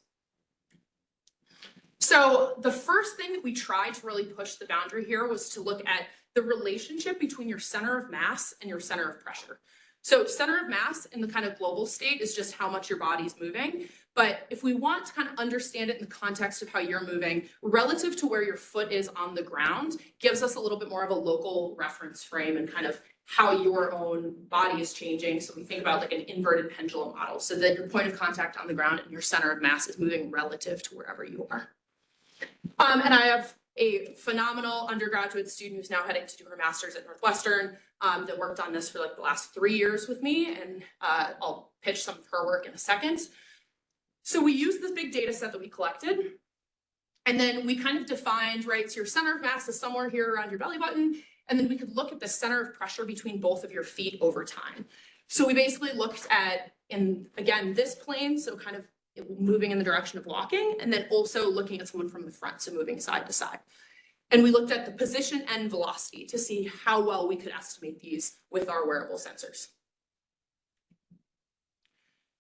Speaker 2: So the first thing that we tried to really push the boundary here was to look at the relationship between your center of mass and your center of pressure. So center of mass in the kind of global state is just how much your body's moving. But if we want to kind of understand it in the context of how you're moving relative to where your foot is on the ground, gives us a little bit more of a local reference frame and kind of how your own body is changing. So we think about like an inverted pendulum model so that your point of contact on the ground and your center of mass is moving relative to wherever you are. And I have a phenomenal undergraduate student who's now heading to do her master's at Northwestern that worked on this for like the last 3 years with me. And I'll pitch some of her work in a second. So we used this big data set that we collected. And then we kind of defined, right, so your center of mass is somewhere here around your belly button. And then we could look at the center of pressure between both of your feet over time. So we basically looked at, in again, this plane, so kind of moving in the direction of walking, and then also looking at someone from the front, so moving side to side. And we looked at the position and velocity to see how well we could estimate these with our wearable sensors.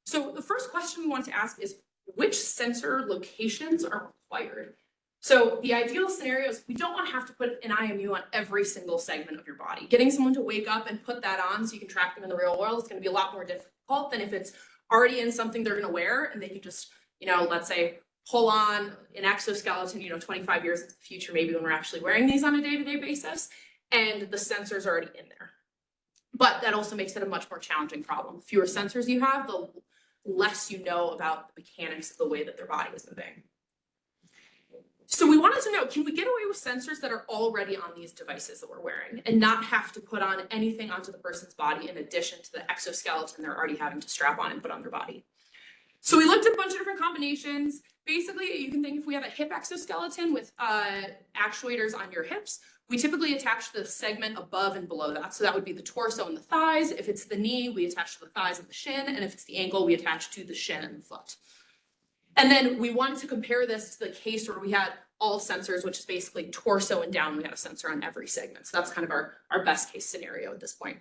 Speaker 2: So the first question we want to ask is, which sensor locations are required? So the ideal scenario is we don't want to have to put an IMU on every single segment of your body. Getting someone to wake up and put that on so you can track them in the real world is going to be a lot more difficult than if it's already in something they're going to wear and they can just, let's say, pull on an exoskeleton, 25 years into the future, maybe when we're actually wearing these on a day-to-day basis, and the sensor's already in there. But that also makes it a much more challenging problem. The fewer sensors you have, the less you know about the mechanics of the way that their body is moving. So we wanted to know, can we get away with sensors that are already on these devices that we're wearing and not have to put on anything onto the person's body in addition to the exoskeleton they're already having to strap on and put on their body? So we looked at a bunch of different combinations. Basically, you can think if we have a hip exoskeleton with actuators on your hips, we typically attach the segment above and below that. So that would be the torso and the thighs. If it's the knee, we attach to the thighs and the shin. And if it's the ankle, we attach to the shin and the foot. And then we wanted to compare this to the case where we had all sensors, which is basically torso and down. We had a sensor on every segment. So that's kind of our best case scenario at this point.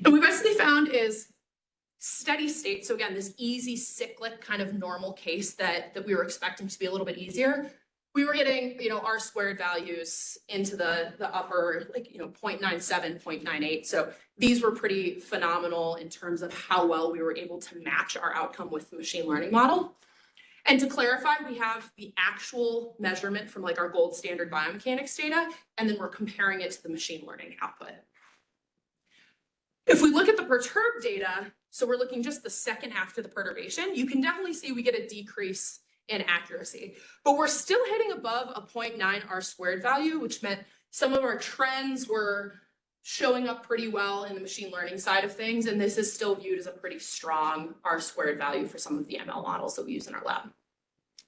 Speaker 2: And we basically found is steady state. So again, this easy cyclic kind of normal case that we were expecting to be a little bit easier. We were getting, R squared values into the upper, 0.97, 0.98. So these were pretty phenomenal in terms of how well we were able to match our outcome with the machine learning model. And to clarify, we have the actual measurement from our gold standard biomechanics data, and then we're comparing it to the machine learning output. If we look at the perturbed data, so we're looking just the second after the perturbation, you can definitely see we get a decrease in accuracy, but we're still hitting above a 0.9 R squared value, which meant some of our trends were showing up pretty well in the machine learning side of things. And this is still viewed as a pretty strong R squared value for some of the ML models that we use in our lab.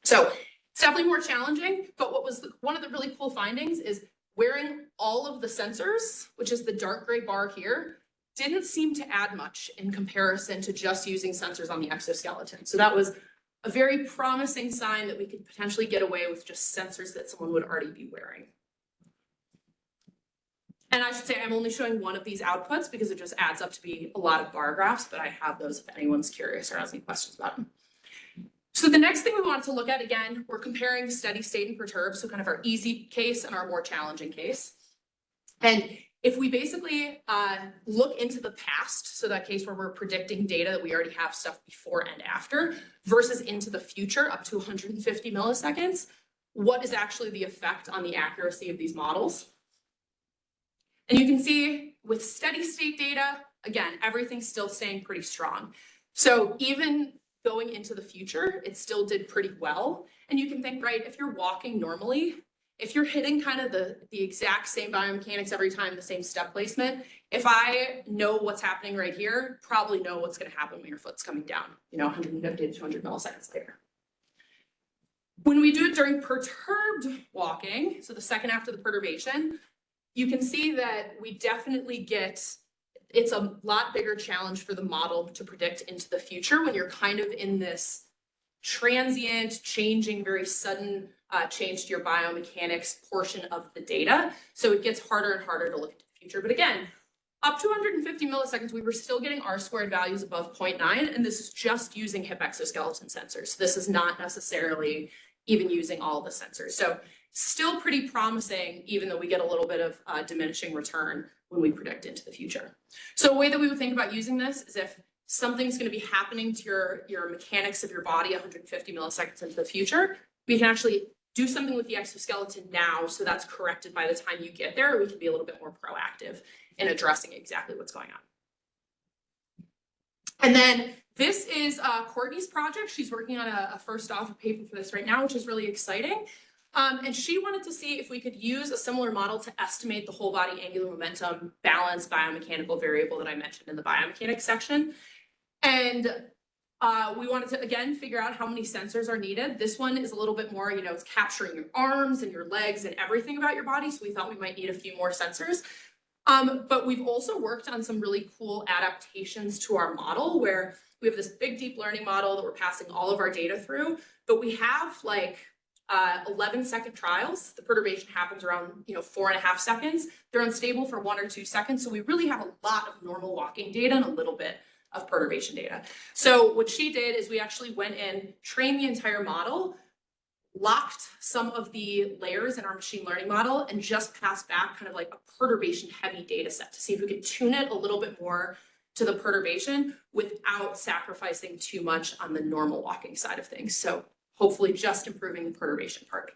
Speaker 2: So it's definitely more challenging, but what was one of the really cool findings is wearing all of the sensors, which is the dark gray bar here, didn't seem to add much in comparison to just using sensors on the exoskeleton. So that was a very promising sign that we could potentially get away with just sensors that someone would already be wearing. And I should say I'm only showing one of these outputs because it just adds up to be a lot of bar graphs, but I have those if anyone's curious or has any questions about them. So the next thing we wanted to look at, again, we're comparing steady state and perturbed, so kind of our easy case and our more challenging case. And if we basically look into the past, so that case where we're predicting data that we already have stuff before and after, versus into the future up to 150 milliseconds, what is actually the effect on the accuracy of these models? And you can see with steady state data, again, everything's still staying pretty strong. So even going into the future, it still did pretty well. And you can think, right, if you're walking normally, if you're hitting kind of the exact same biomechanics every time, the same step placement, if I know what's happening right here, probably know what's going to happen when your foot's coming down, 150 to 200 milliseconds later. When we do it during perturbed walking, so the second after the perturbation, you can see that we definitely it's a lot bigger challenge for the model to predict into the future when you're kind of in this transient, changing, very sudden change to your biomechanics portion of the data. So it gets harder and harder to look into the future. But again, up to 150 milliseconds, we were still getting R-squared values above 0.9, and this is just using hip exoskeleton sensors. This is not necessarily even using all the sensors. So still pretty promising, even though we get a little bit of diminishing return when we predict into the future. So a way that we would think about using this is if something's going to be happening to your mechanics of your body 150 milliseconds into the future, we can actually do something with the exoskeleton now, so that's corrected by the time you get there. We can be a little bit more proactive in addressing exactly what's going on. And then this is Courtney's project. She's working on a first author paper for this right now, which is really exciting. And she wanted to see if we could use a similar model to estimate the whole body angular momentum balance biomechanical variable that I mentioned in the biomechanics section. And we wanted to, again, figure out how many sensors are needed. This one is a little bit more, it's capturing your arms and your legs and everything about your body. So we thought we might need a few more sensors. But we've also worked on some really cool adaptations to our model where we have this big deep learning model that we're passing all of our data through, but we have like 11-second trials. The perturbation happens around 4.5 seconds. They're unstable for 1 or 2 seconds. So we really have a lot of normal walking data and a little bit of perturbation data. So what she did is we actually went in, trained the entire model, locked some of the layers in our machine learning model, and just passed back kind of like a perturbation heavy data set to see if we could tune it a little bit more to the perturbation without sacrificing too much on the normal walking side of things. So hopefully just improving the perturbation part.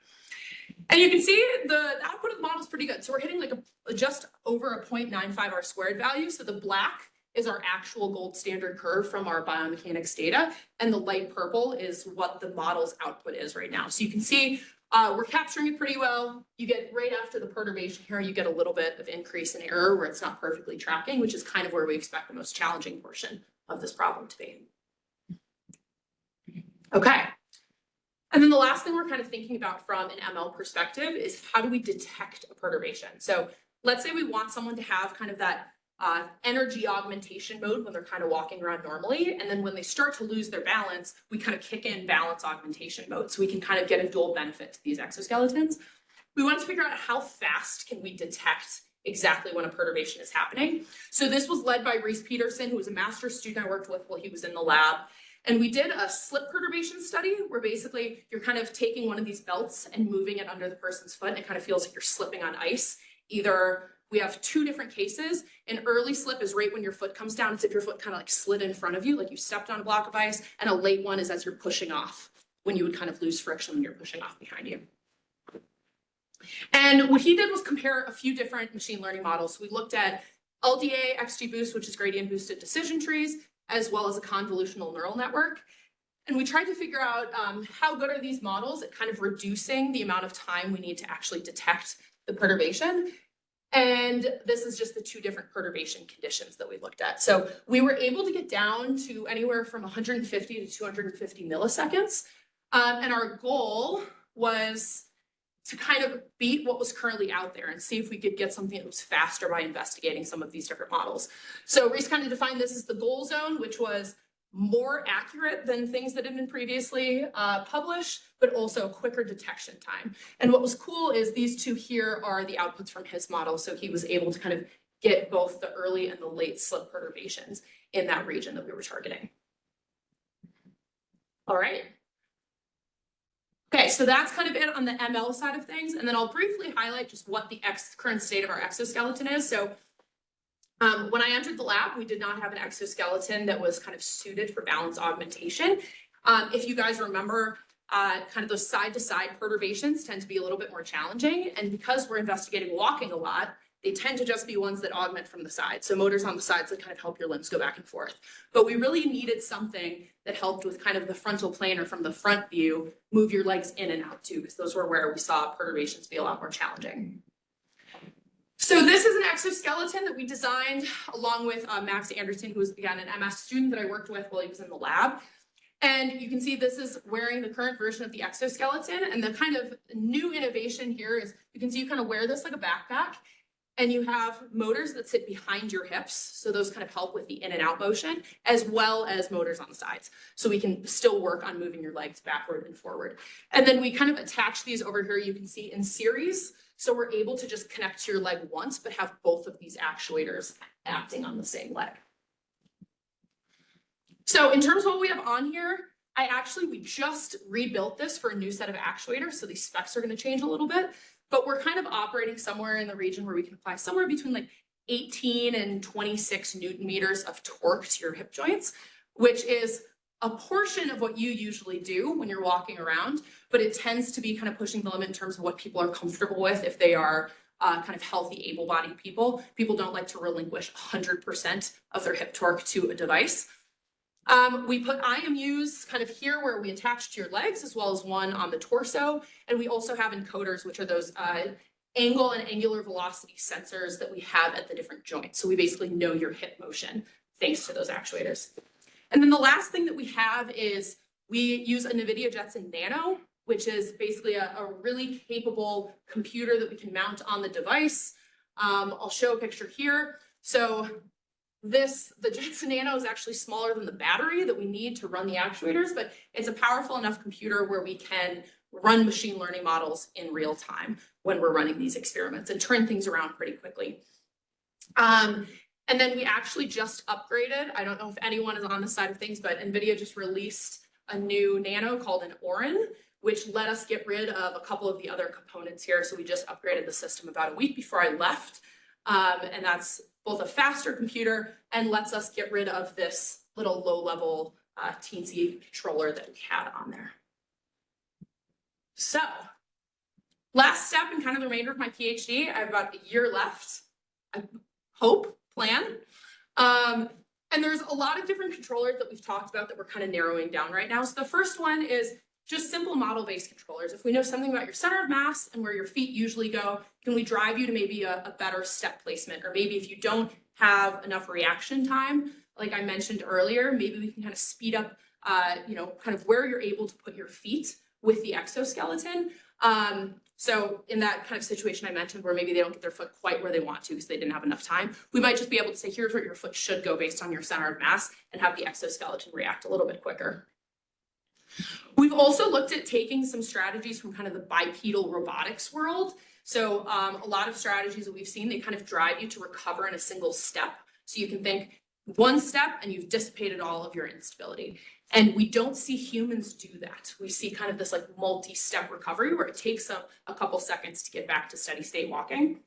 Speaker 2: And you can see the output of the model is pretty good. So we're hitting like just over a 0.95 R-squared value. So the black is our actual gold standard curve from our biomechanics data, and the light purple is what the model's output is right now. So you can see we're capturing it pretty well. You get right after the perturbation here, you get a little bit of increase in error where it's not perfectly tracking, which is kind of where we expect the most challenging portion of this problem to be. Okay. And then the last thing we're kind of thinking about from an ML perspective is how do we detect a perturbation? So let's say we want someone to have kind of that energy augmentation mode when they're kind of walking around normally. And then when they start to lose their balance, we kind of kick in balance augmentation mode. So we can kind of get a dual benefit to these exoskeletons. We wanted to figure out how fast can we detect exactly when a perturbation is happening. So this was led by Reese Peterson, who was a master's student I worked with while he was in the lab. And we did a slip perturbation study where basically you're kind of taking one of these belts and moving it under the person's foot. And it kind of feels like you're slipping on ice. We have 2 different cases. An early slip is right when your foot comes down. It's if your foot kind of like slid in front of you, like you stepped on a block of ice. And a late one is as you're pushing off, when you would kind of lose friction when you're pushing off behind you. And what he did was compare a few different machine learning models. We looked at LDA XGBoost, which is gradient boosted decision trees, as well as a convolutional neural network. And we tried to figure out how good are these models at kind of reducing the amount of time we need to actually detect the perturbation. And this is just the 2 different perturbation conditions that we looked at. So we were able to get down to anywhere from 150 to 250 milliseconds. And our goal was to kind of beat what was currently out there and see if we could get something that was faster by investigating some of these different models. So Reese kind of defined this as the goal zone, which was more accurate than things that had been previously published, but also quicker detection time. And what was cool is these 2 here are the outputs from his model. So he was able to kind of get both the early and the late slip perturbations in that region that we were targeting. All right. Okay, so that's kind of it on the ML side of things, and then I'll briefly highlight just what the current state of our exoskeleton is. So when I entered the lab, we did not have an exoskeleton that was kind of suited for balance augmentation. If you guys remember, kind of those side-to-side perturbations tend to be a little bit more challenging, and because we're investigating walking a lot, they tend to just be ones that augment from the side. So motors on the sides that kind of help your limbs go back and forth. But we really needed something that helped with kind of the frontal plane or from the front view, move your legs in and out too, because those were where we saw perturbations be a lot more challenging. So this is an exoskeleton that we designed along with Max Anderson, who was again an MS student that I worked with while he was in the lab. And you can see this is wearing the current version of the exoskeleton. And the kind of new innovation here is you can see you kind of wear this like a backpack. And you have motors that sit behind your hips. So those kind of help with the in and out motion, as well as motors on the sides. So we can still work on moving your legs backward and forward. And then we kind of attach these over here, you can see in series. So we're able to just connect to your leg once, but have both of these actuators acting on the same leg. So in terms of what we have on here, we just rebuilt this for a new set of actuators. So these specs are going to change a little bit. But we're kind of operating somewhere in the region where we can apply somewhere between like 18 and 26 Newton meters of torque to your hip joints, which is a portion of what you usually do when you're walking around, but it tends to be kind of pushing the limit in terms of what people are comfortable with if they are kind of healthy, able-bodied people. People don't like to relinquish 100% of their hip torque to a device. We put IMUs kind of here where we attach to your legs, as well as one on the torso. And we also have encoders, which are those angle and angular velocity sensors that we have at the different joints. So we basically know your hip motion thanks to those actuators. And then the last thing that we have is we use a NVIDIA Jetson Nano, which is basically a really capable computer that we can mount on the device. I'll show a picture here. So the Jetson Nano is actually smaller than the battery that we need to run the actuators, but it's a powerful enough computer where we can run machine learning models in real time when we're running these experiments and turn things around pretty quickly. And then we actually just upgraded. I don't know if anyone is on this side of things, but NVIDIA just released a new Nano called an Orin, which let us get rid of a couple of the other components here. So we just upgraded the system about a week before I left. And that's both a faster computer and lets us get rid of this little low-level teensy controller that we had on there. So, last step and kind of the remainder of my PhD, I have about a year left, I hope, plan. And there's a lot of different controllers that we've talked about that we're kind of narrowing down right now. So the first one is just simple model-based controllers. If we know something about your center of mass and where your feet usually go, can we drive you to maybe a better step placement? Or maybe if you don't have enough reaction time, like I mentioned earlier, maybe we can kind of speed up, kind of where you're able to put your feet with the exoskeleton. So in that kind of situation I mentioned where maybe they don't get their foot quite where they want to because they didn't have enough time, we might just be able to say, here's where your foot should go based on your center of mass and have the exoskeleton react a little bit quicker. We've also looked at taking some strategies from kind of the bipedal robotics world. So a lot of strategies that we've seen, they kind of drive you to recover in a single step. So you can think one step and you've dissipated all of your instability. And we don't see humans do that. We see kind of this like multi-step recovery where it takes a couple seconds to get back to steady state walking.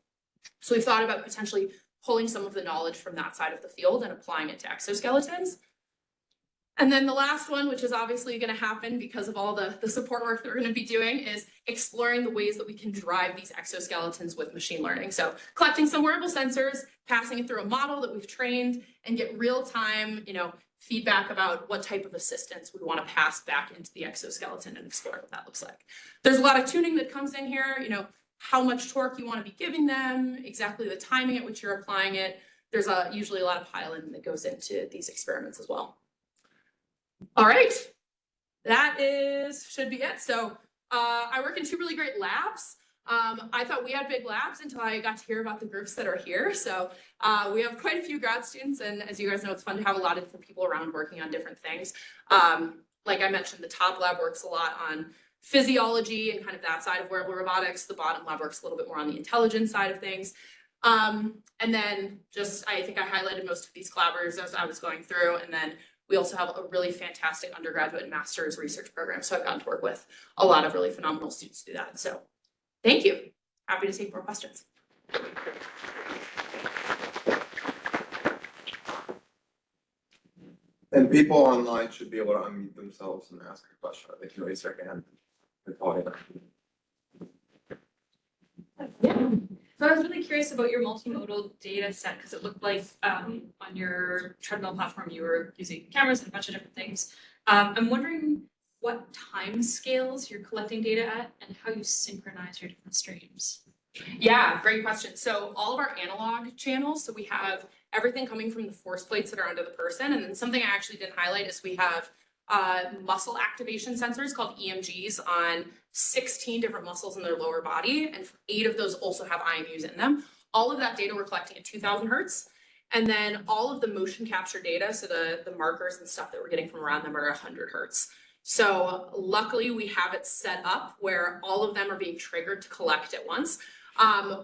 Speaker 2: So we've thought about potentially pulling some of the knowledge from that side of the field and applying it to exoskeletons. And then the last one, which is obviously going to happen because of all the support work that we're going to be doing, is exploring the ways that we can drive these exoskeletons with machine learning. So collecting some wearable sensors, passing it through a model that we've trained, and get real-time, feedback about what type of assistance we want to pass back into the exoskeleton and explore what that looks like. There's a lot of tuning that comes in here, how much torque you want to be giving them, exactly the timing at which you're applying it. There's usually a lot of piloting that goes into these experiments as well. All right, that should be it. So I work in two really great labs. I thought we had big labs until I got to hear about the groups that are here. So we have quite a few grad students, and as you guys know, it's fun to have a lot of different people around working on different things. Like I mentioned, the top lab works a lot on physiology and kind of that side of wearable robotics. The bottom lab works a little bit more on the intelligence side of things. And then I think I highlighted most of these collaborators as I was going through, and then We also have a really fantastic undergraduate and master's research program. So I've gotten to work with a lot of really phenomenal students to do that. So thank you. Happy to take more questions.
Speaker 1: And people online should be able to unmute themselves and ask a question. They can raise their hand.
Speaker 3: Yeah. So I was really curious about your multimodal data set because it looked like on your treadmill platform you were using cameras and a bunch of different things. I'm wondering what time scales you're collecting data at and how you synchronize your different streams.
Speaker 2: Yeah, great question. So all of our analog channels, so we have everything coming from the force plates that are under the person. And then something I actually didn't highlight is we have muscle activation sensors called EMGs on 16 different muscles in their lower body. And 8 of those also have IMUs in them. All of that data we're collecting at 2000 hertz. And then all of the motion capture data, so the markers and stuff that we're getting from around them are 100 hertz. So luckily we have it set up where all of them are being triggered to collect at once.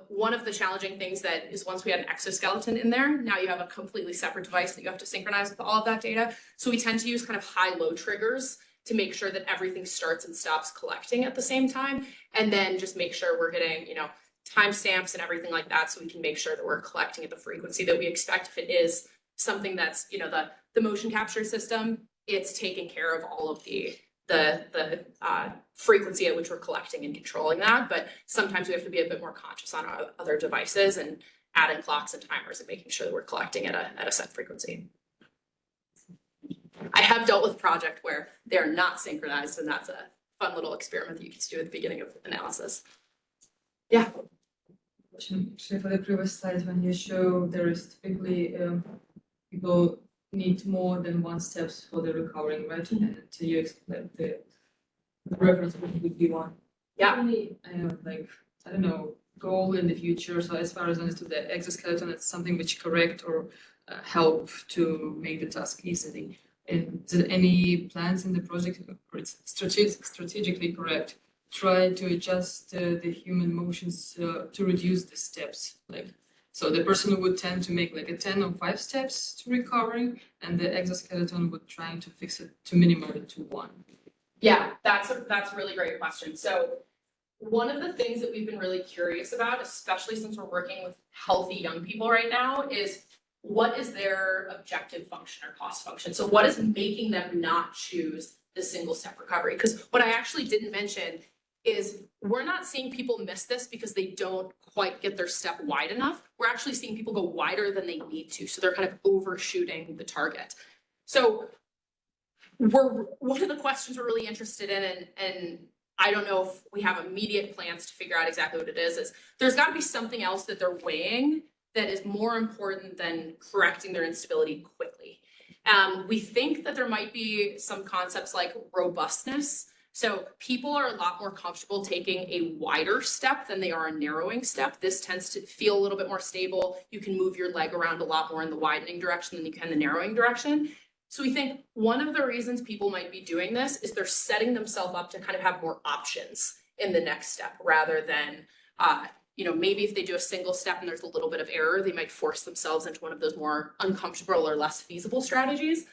Speaker 2: One of the challenging things that is once we had an exoskeleton in there, now you have a completely separate device that you have to synchronize with all of that data. So we tend to use kind of high-low triggers to make sure that everything starts and stops collecting at the same time. And then just make sure we're getting, timestamps and everything like that so we can make sure that we're collecting at the frequency that we expect. If it is something that's, the motion capture system, it's taking care of all of the frequency at which we're collecting and controlling that. But sometimes we have to be a bit more conscious on our other devices and adding clocks and timers and making sure that we're collecting at a set frequency. I have dealt with a project where they're not synchronized, and that's a fun little experiment that you get to do at the beginning of analysis. Yeah.
Speaker 5: Actually, for the previous slides, when you show there is typically people need more than 1 steps for the recovering, right? And so you explain the reference would be 1.
Speaker 2: Yeah.
Speaker 5: Any, I don't know, goal in the future. So as far as I understood, the exoskeleton, it's something which correct or help to make the task easily. And is there any plans in the project, or it's strategically correct, try to adjust the human motions to reduce the steps? So the person would tend to make a 10 or 5 steps to recovering, and the exoskeleton would try to fix it to minimize it to 1.
Speaker 2: Yeah, that's a really great question. So one of the things that we've been really curious about, especially since we're working with healthy young people right now, is what is their objective function or cost function? So what is making them not choose the single step recovery? Because what I actually didn't mention is we're not seeing people miss this because they don't quite get their step wide enough. We're actually seeing people go wider than they need to. So they're kind of overshooting the target. So one of the questions we're really interested in, and I don't know if we have immediate plans to figure out exactly what it is there's got to be something else that they're weighing that is more important than correcting their instability quickly. We think that there might be some concepts like robustness. So people are a lot more comfortable taking a wider step than they are a narrowing step. This tends to feel a little bit more stable. You can move your leg around a lot more in the widening direction than you can the narrowing direction. So we think one of the reasons people might be doing this is they're setting themselves up to kind of have more options in the next step rather than, maybe if they do a single step and there's a little bit of error, they might force themselves into one of those more uncomfortable or less feasible strategies.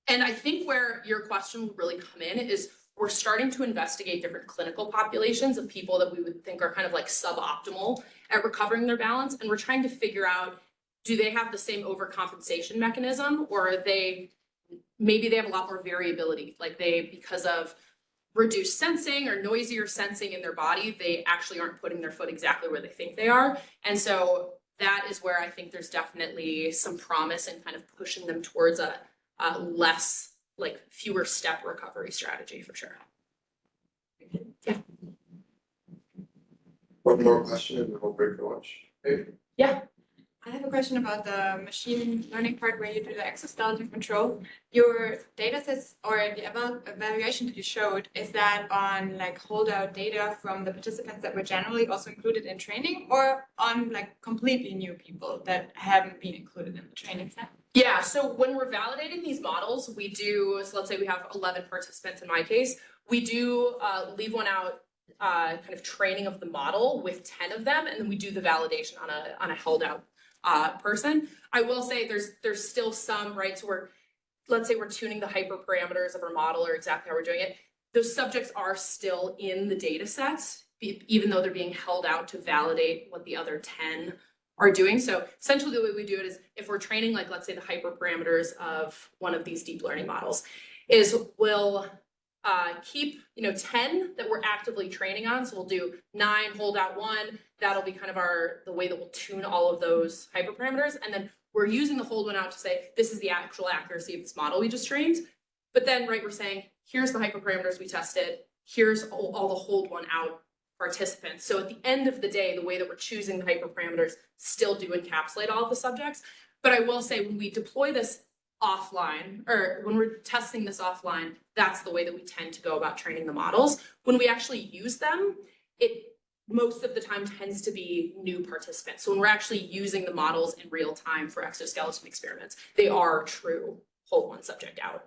Speaker 2: And I think where your question will really come in is we're starting to investigate different clinical populations of people that we would think are kind of like suboptimal at recovering their balance. And we're trying to figure out, do they have the same overcompensation mechanism, or are maybe they have a lot more variability, because of reduced sensing or noisier sensing in their body, they actually aren't putting their foot exactly where they think they are. And so that is where I think there's definitely some promise in kind of pushing them towards a less, fewer step recovery strategy for sure. Yeah.
Speaker 1: One more question and then we'll break for lunch. Hey.
Speaker 2: Yeah.
Speaker 7: I have a question about the machine learning part where you do the exoskeleton control. Your data sets or the evaluation that you showed, is that on holdout data from the participants that were generally also included in training, or on completely new people that haven't been included in the training set?
Speaker 2: Yeah, so when we're validating these models, we do, so let's say we have 11 participants in my case, we do leave one out kind of training of the model with 10 of them, and then we do the validation on a held out person. I will say there's still some, right? So let's say we're tuning the hyperparameters of our model or exactly how we're doing it. Those subjects are still in the data sets, even though they're being held out to validate what the other 10 are doing. So essentially the way we do it is if we're training, like let's say the hyperparameters of one of these deep learning models, is we'll keep 10 that we're actively training on. So we'll do 9, hold out 1. That'll be kind of the way that we'll tune all of those hyperparameters. And then we're using the hold one out to say, this is the actual accuracy of this model we just trained. But then, right, we're saying, here's the hyperparameters we tested. Here's all the hold one out participants. So at the end of the day, the way that we're choosing the hyperparameters still do encapsulate all of the subjects. But I will say when we deploy this offline, or when we're testing this offline, that's the way that we tend to go about training the models. When we actually use them, it most of the time tends to be new participants. So when we're actually using the models in real time for exoskeleton experiments, they are true hold one subject out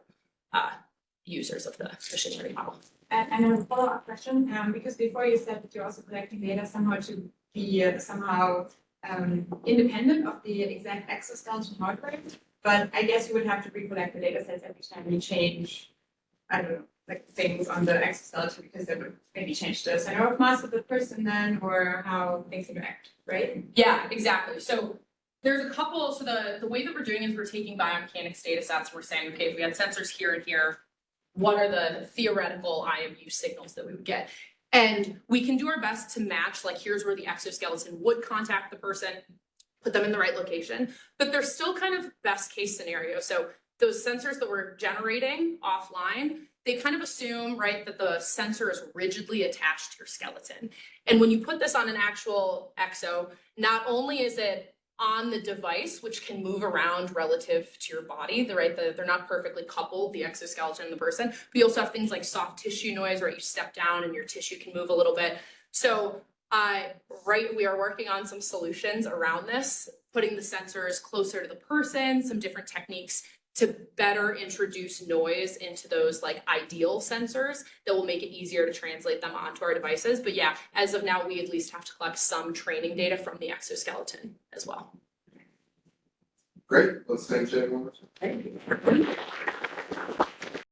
Speaker 2: users of the machine learning model.
Speaker 7: And a follow-up question, because before you said that you're also collecting data somehow to be independent of the exact exoskeleton hardware, but I guess you would have to recollect the data sets every time you change, I don't know, like things on the exoskeleton, because that would maybe change the center of mass of the person then, or how things interact, right?
Speaker 2: Yeah, exactly. So there's a couple, so the way that we're doing is we're taking biomechanics data sets and we're saying, okay, if we had sensors here and here, what are the theoretical IMU signals that we would get? And we can do our best to match, like here's where the exoskeleton would contact the person, put them in the right location, but there's still kind of best case scenario. So those sensors that we're generating offline, they kind of assume, right, that the sensor is rigidly attached to your skeleton. And when you put this on an actual exo, not only is it on the device, which can move around relative to your body, they're not perfectly coupled, the exoskeleton and the person, but you also have things like soft tissue noise, where you step down and your tissue can move a little bit. So we are working on some solutions around this, putting the sensors closer to the person, some different techniques to better introduce noise into those like ideal sensors that will make it easier to translate them onto our devices. But yeah, as of now, we at least have to collect some training data from the exoskeleton as well.
Speaker 1: Great, let's thank Jay one more time.
Speaker 2: Thank you.